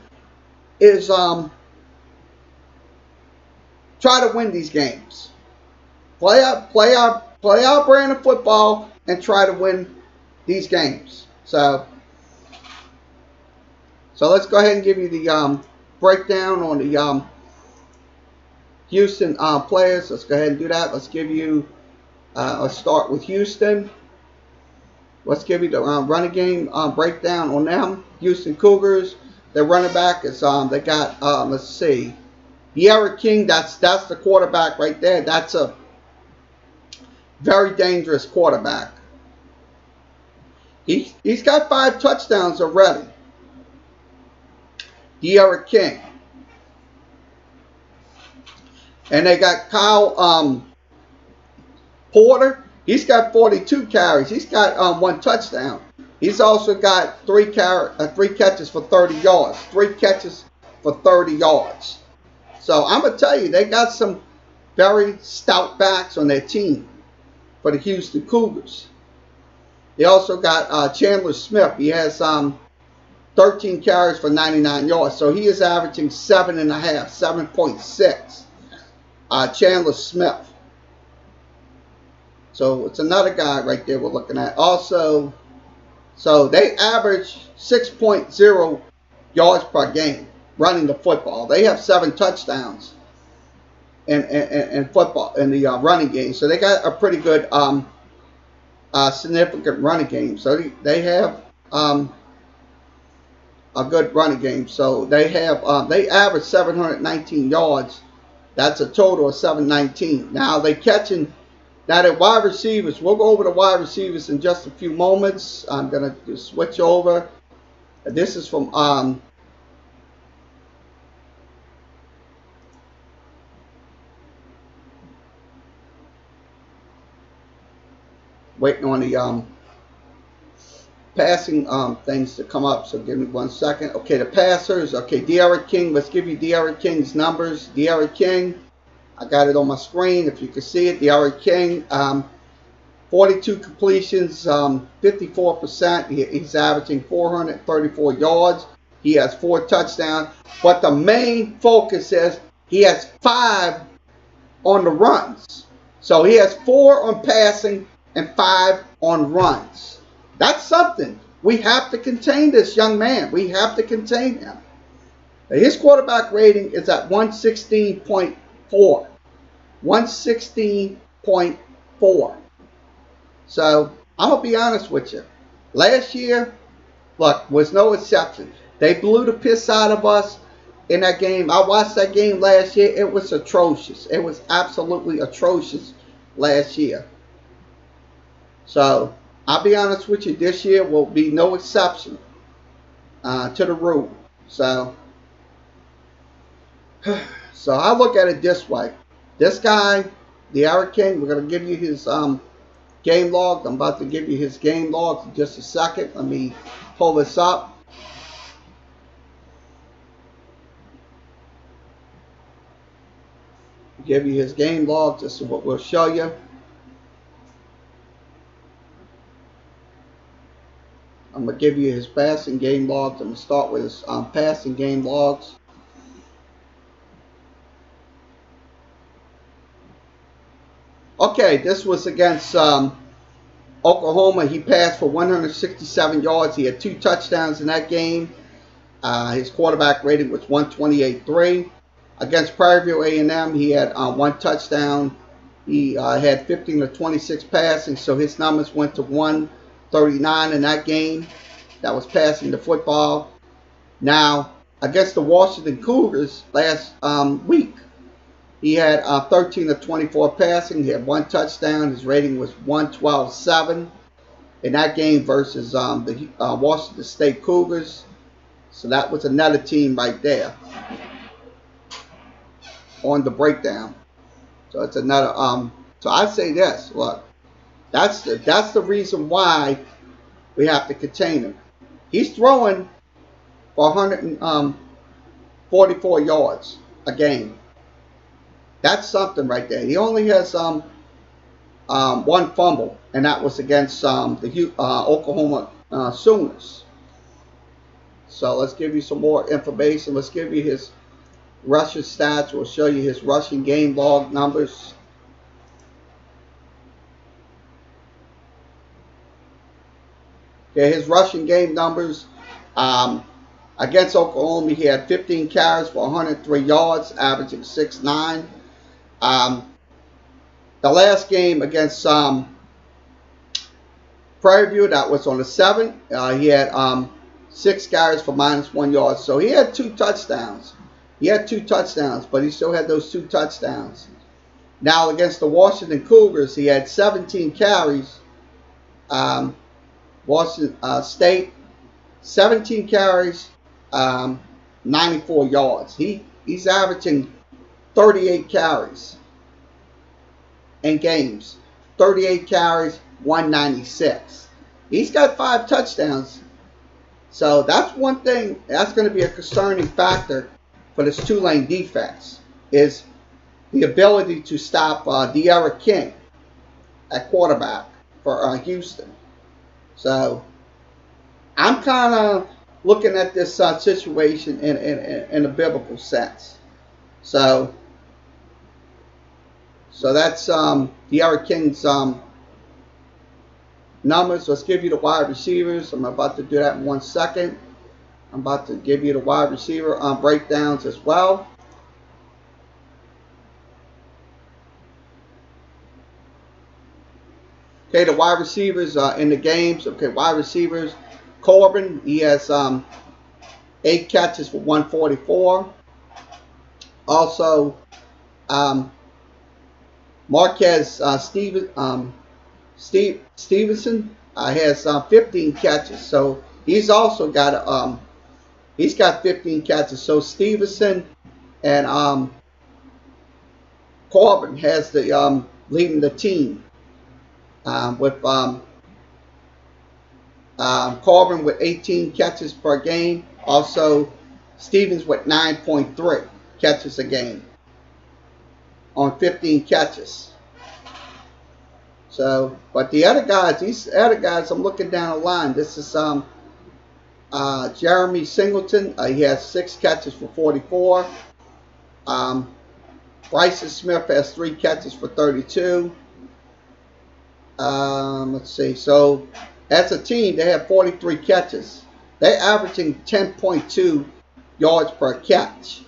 is try to win these games. Play our brand of football and try to win these games. So let's go ahead and give you the breakdown on the Houston players. Let's go ahead and do that. Let's give you let's start with Houston. Let's give you the running game breakdown on them. Houston Cougars. Their running back is they got let's see, De'Ara King. That's the quarterback right there. That's a very dangerous quarterback. He's got 5 touchdowns already. De'Ara King. And they got Kyle Porter. He's got 42 carries. He's got 1 touchdown. He's also got 3 catches for 30 yards. 3 catches for 30 yards. So I'm going to tell you, they got some very stout backs on their team for the Houston Cougars. They also got Chandler Smith. He has 13 carries for 99 yards. So he is averaging 7.6. Chandler Smith. So it's another guy right there we're looking at. Also, so they average 6.0 yards per game running the football. They have 7 touchdowns in football in the running game. So they got a pretty good significant running game. So they have a good running game. So they have they average 719 yards. That's a total of 719. Now they catching. Now the wide receivers. We'll go over the wide receivers in just a few moments. I'm gonna just switch over. This is from waiting on the passing things to come up. So give me 1 second. Okay, the passers. Okay, De'Ara King. Let's give you De'Ara King's numbers. De'Ara King. I got it on my screen if you can see it. De'Ara King, 42 completions, 54%. He's averaging 434 yards. He has 4 touchdowns. But the main focus is he has 5 on the runs. So he has 4 on passing and 5 on runs. That's something. We have to contain this young man. We have to contain him. His quarterback rating is at 116.4. 116.4. So I'm going to be honest with you. Last year, look, was no exception. They blew the piss out of us in that game. I watched that game last year. It was atrocious. It was absolutely atrocious last year. So I'll be honest with you. This year will be no exception to the rule. So I look at it this way. This guy, De'Ara King, we're going to give you his game log. I'm about to give you his game log in just a second. Let me pull this up. Give you his game log. This is what we'll show you. I'm going to give you his passing game logs. I'm going to start with his passing game logs. Okay, this was against Oklahoma. He passed for 167 yards. He had 2 touchdowns in that game. His quarterback rating was 128.3. Against Prairie View A&M, he had 1 touchdown. He had 15 to 26 passing, so his numbers went to 139 in that game. That was passing the football. Now, against the Washington Cougars last week, he had 13 of 24 passing. He had 1 touchdown. His rating was 112.7 in that game versus the Washington State Cougars. So that was another team right there on the breakdown. So it's another. So I say this. Look, that's the reason why we have to contain him. He's throwing for 144 yards a game. That's something right there. He only has 1 fumble, and that was against the Oklahoma Sooners. So let's give you some more information. Let's give you his rushing stats. We'll show you his rushing game log numbers. Okay, his rushing game numbers. Against Oklahoma, he had 15 carries for 103 yards, averaging 6.9. The last game against Prairie View, that was on the 7th. He had 6 carries for -1 yard. So he had 2 touchdowns. He had 2 touchdowns, but he still had those 2 touchdowns. Now against the Washington Cougars, he had 17 carries. Washington State, 17 carries, 94 yards. He's averaging 38 carries in games. 38 carries, 196. He's got 5 touchdowns. So that's one thing that's going to be a concerning factor for this Tulane defense, is the ability to stop De'Ara King at quarterback for Houston. So I'm kind of looking at this situation in a biblical sense. So that's De'Ara King's numbers. Let's give you the wide receivers. I'm about to do that in 1 second. I'm about to give you the wide receiver breakdowns as well. Okay, the wide receivers in the games. Okay, wide receivers. Corbin, he has 8 catches for 144. Also, Marquez Stevenson has 15 catches. So he's also got he's got 15 catches. So Stevenson and Corbin has the leading the team with Corbin with 18 catches per game. Also, Stevens with 9.3 catches a game on 15 catches. So, but the other guys, these other guys, I'm looking down the line. This is Jeremy Singleton. He has 6 catches for 44. Bryson Smith has 3 catches for 32. Let's see. So, as a team, they have 43 catches. They're averaging 10.2 yards per catch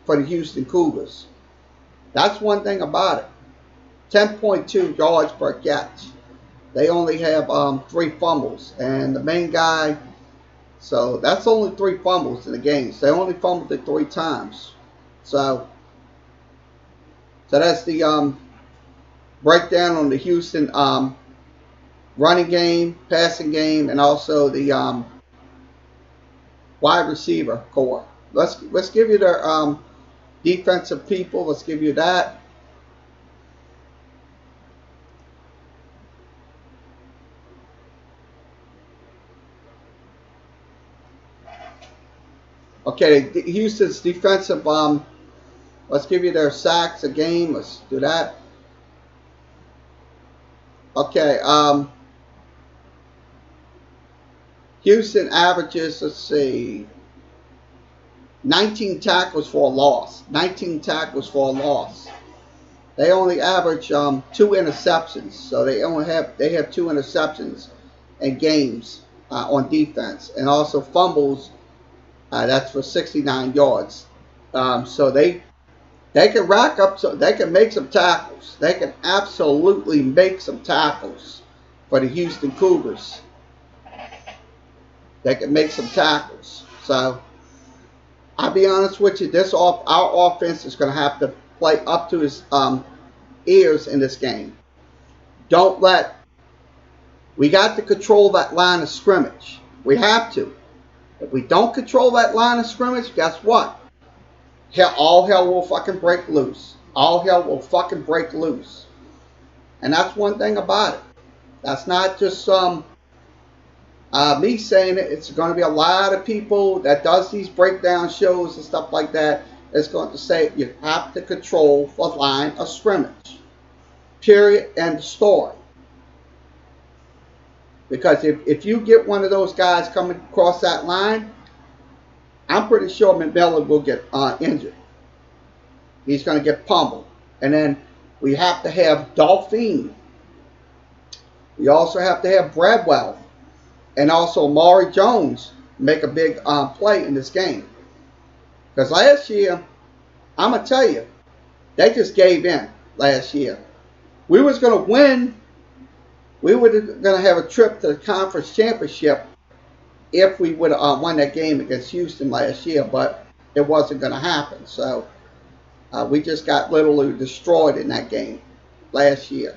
for the Houston Cougars. That's one thing about it. 10.2 yards per catch. They only have 3 fumbles. And the main guy, so that's only 3 fumbles in the game. So they only fumbled it 3 times. So that's the breakdown on the Houston running game, passing game, and also the wide receiver core. Let's give you their defensive people. Let's give you that. Okay, Houston's defensive. Let's give you their sacks a game. Let's do that. Okay. Houston averages, let's see, 19 tackles for a loss. 19 tackles for a loss. They only average 2 interceptions. So they have 2 interceptions in games on defense, and also fumbles. That's for 69 yards. So they can rack up, so they can make some tackles. They can absolutely make some tackles for the Houston Cougars. They can make some tackles. So I'll be honest with you, our offense is going to have to play up to his ears in this game. We got to control that line of scrimmage. We have to. If we don't control that line of scrimmage, guess what? All hell will fucking break loose. All hell will fucking break loose. And that's one thing about it. That's not just me saying it. It's going to be a lot of people that does these breakdown shows and stuff like that. It's going to say you have to control the line of scrimmage. Period. End story. Because if you get one of those guys coming across that line, I'm pretty sure McMillan will get injured. He's going to get pummeled. And then we have to have Dolphine. We also have to have Bradwell. And also Maury Jones make a big play in this game. Because last year, I'm going to tell you, they just gave in last year. We was going to win we were going to have a trip to the conference championship if we would have won that game against Houston last year, but it wasn't going to happen. So we just got literally destroyed in that game last year.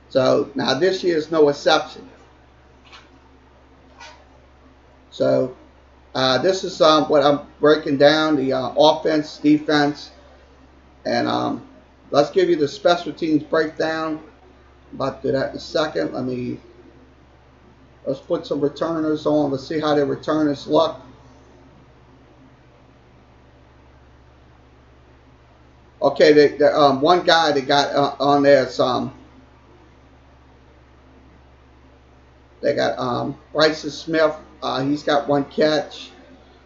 So now this year is no exception. So this is what I'm breaking down, the offense, defense, and let's give you the special teams breakdown. I'm about to do that in a second. Let's put some returners on. Let's see how their returners look. Okay, the one guy that got on there is they got Bryson Smith. He's got 1 catch.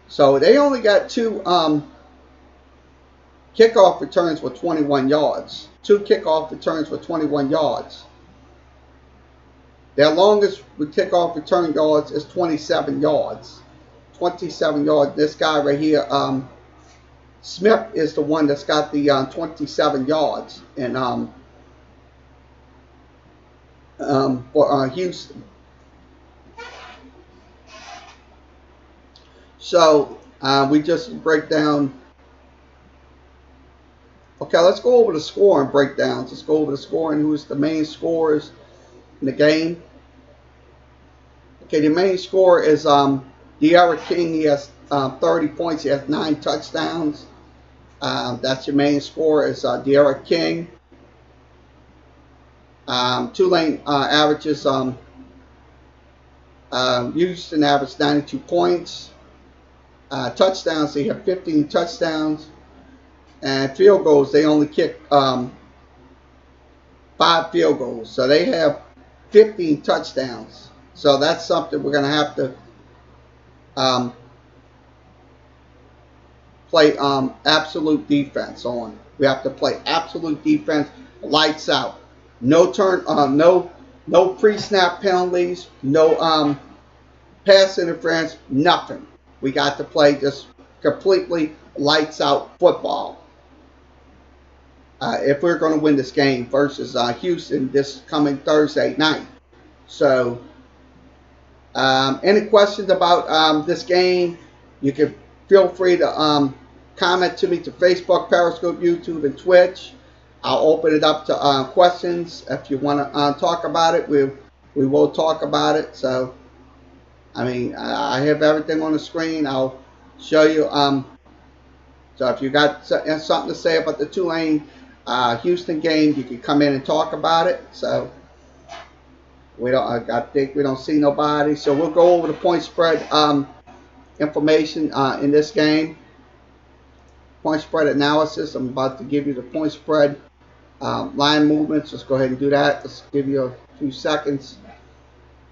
So they only got 2 kickoff returns with 21 yards. 2 kickoff returns with 21 yards. Their longest kickoff return yards is 27 yards. 27 yards. This guy right here, Smith, is the one that's got the 27 yards. And for Houston. So we just break down. Okay, let's go over the scoring breakdowns. Let's go over the scoring. Who's the main scorers in the game? Okay, the main scorer is De'Ara King. He has 30 points. He has 9 touchdowns. That's your main scorer is De'Ara King. Tulane averages Houston averaged 92 points. Touchdowns, they have 15 touchdowns. And field goals, they only kick 5 field goals. So they have 15 touchdowns. So that's something we're going to have to play absolute defense on. We have to play absolute defense, lights out. No no pre-snap penalties, no pass interference, nothing. We got to play just completely lights out football. If we're going to win this game versus Houston this coming Thursday night. So, any questions about this game, you can feel free to comment to me to Facebook, Periscope, YouTube, and Twitch. I'll open it up to questions. If you want to talk about it, we will talk about it. So, I have everything on the screen. I'll show you. So if you got something to say about the Tulane Houston game, you can come in and talk about it. So I think we don't see nobody. So we'll go over the point spread information in this game. Point spread analysis. I'm about to give you the point spread line movements. Let's go ahead and do that. Let's give you a few seconds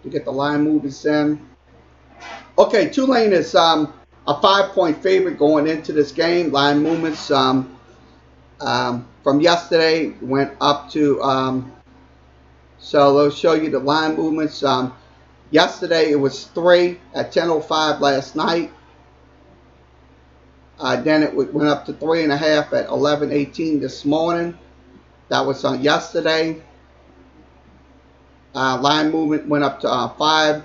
to get the line movements in. Okay, Tulane is a 5-point favorite going into this game. Line movements from yesterday went up to, so let's show you the line movements. Yesterday it was 3 at 10:05 last night. Then it went up to 3.5 at 11:18 this morning. That was on yesterday. Line movement went up to 5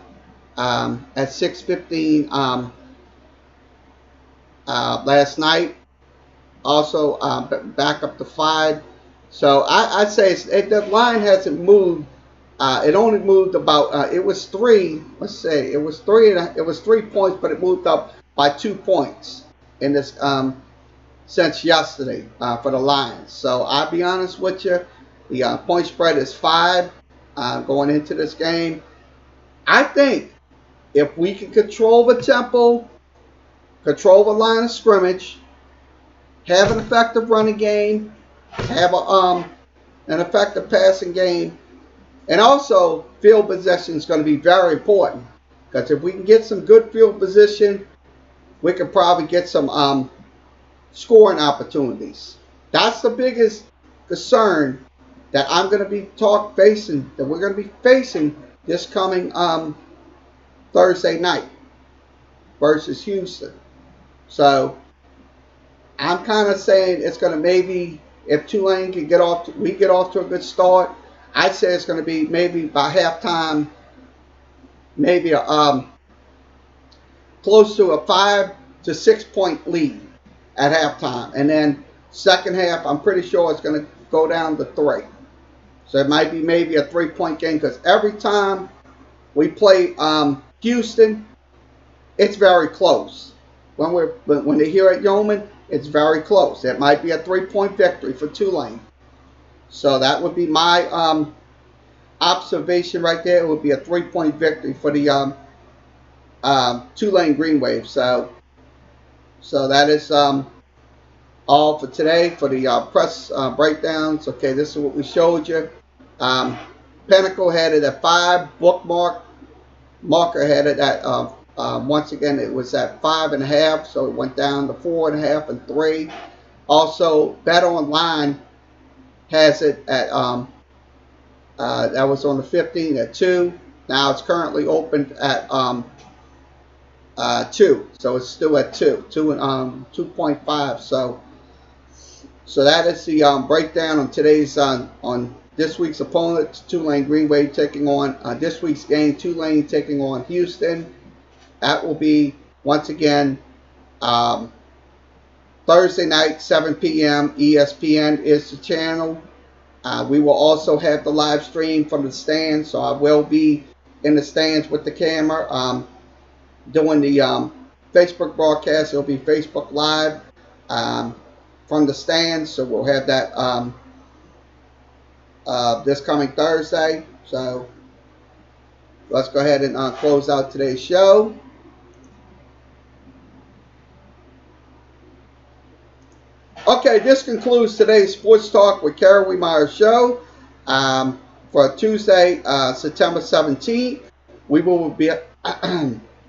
at 6:15 last night. Also back up to 5. So I'd say the line hasn't moved. It only moved about. It was 3. Let's say it was 3. It was 3 points, but it moved up by 2 points in this since yesterday for the Lions. So I'll be honest with you, the point spread is 5 going into this game. I think if we can control the tempo, control the line of scrimmage, have an effective running game, have an effective passing game, and also field position is going to be very important. Because if we can get some good field position, we can probably get some scoring opportunities. That's the biggest concern that I'm going to be we're going to be facing this coming Thursday night versus Houston. So I'm kind of saying it's going to maybe, if Tulane can we get off to a good start, I'd say it's going to be maybe by halftime, maybe close to a 5 to 6 point lead at halftime, and then second half, I'm pretty sure it's going to go down to 3. So it might be maybe a 3 point game because every time we play Houston, it's very close. When they're here at Yeoman, it's very close. It might be a 3 point victory for Tulane. So that would be my observation right there. It would be a 3 point victory for the Tulane Green Wave. So that is all for today for the press breakdowns. Okay, this is what we showed you. Pinnacle had it at 5. Marker had it at once again it was at 5.5, so it went down to 4.5 and 3. Also, Bet Online has it at that was on the 15th at 2. Now it's currently opened at 2, so it's still at 2.5. So that is the breakdown on today's on this week's opponent, Tulane Green Wave taking on this week's game, Tulane taking on Houston. That will be once again Thursday night, 7 p.m. ESPN is the channel. We will also have the live stream from the stands, so I will be in the stands with the camera doing the Facebook broadcast. It'll be Facebook Live from the stands, so we'll have that this coming Thursday. So let's go ahead and close out today's show. Okay, this concludes today's Sports Talk with Kerry Wehmeyer show for Tuesday, September 17th. We will be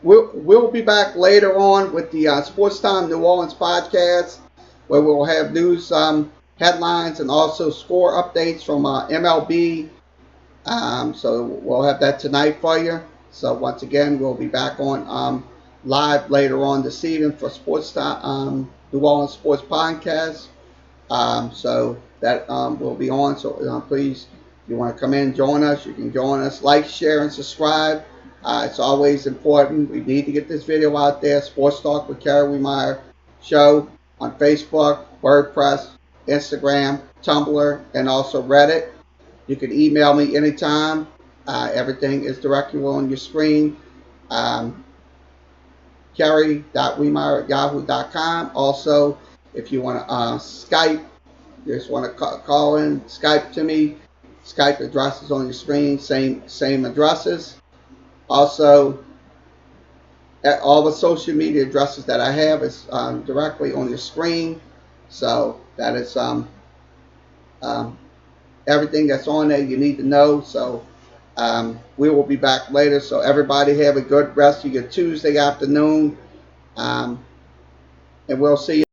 we'll be back later on with the Sports Time New Orleans podcast, where we'll have news headlines and also score updates from MLB. So we'll have that tonight for you. So once again, we'll be back on live later on this evening for Sports Time New Orleans Sports Podcast. So that will be on. So please, if you want to come in, join us. You can join us. Like, share, and subscribe. It's always important. We need to get this video out there. Sports Talk with Kerry Wehmeyer show on Facebook, WordPress, Instagram, Tumblr, and also Reddit. You can email me anytime. Everything is directly on your screen. Kerry.wehmeyer@yahoo.com. Also, if you want to Skype, you just want to call in, Skype to me. Skype address is on your screen, same addresses. Also, all the social media addresses that I have is directly on your screen. So that is everything that's on there you need to know. So we will be back later. So everybody have a good rest of your Tuesday afternoon. And we'll see you.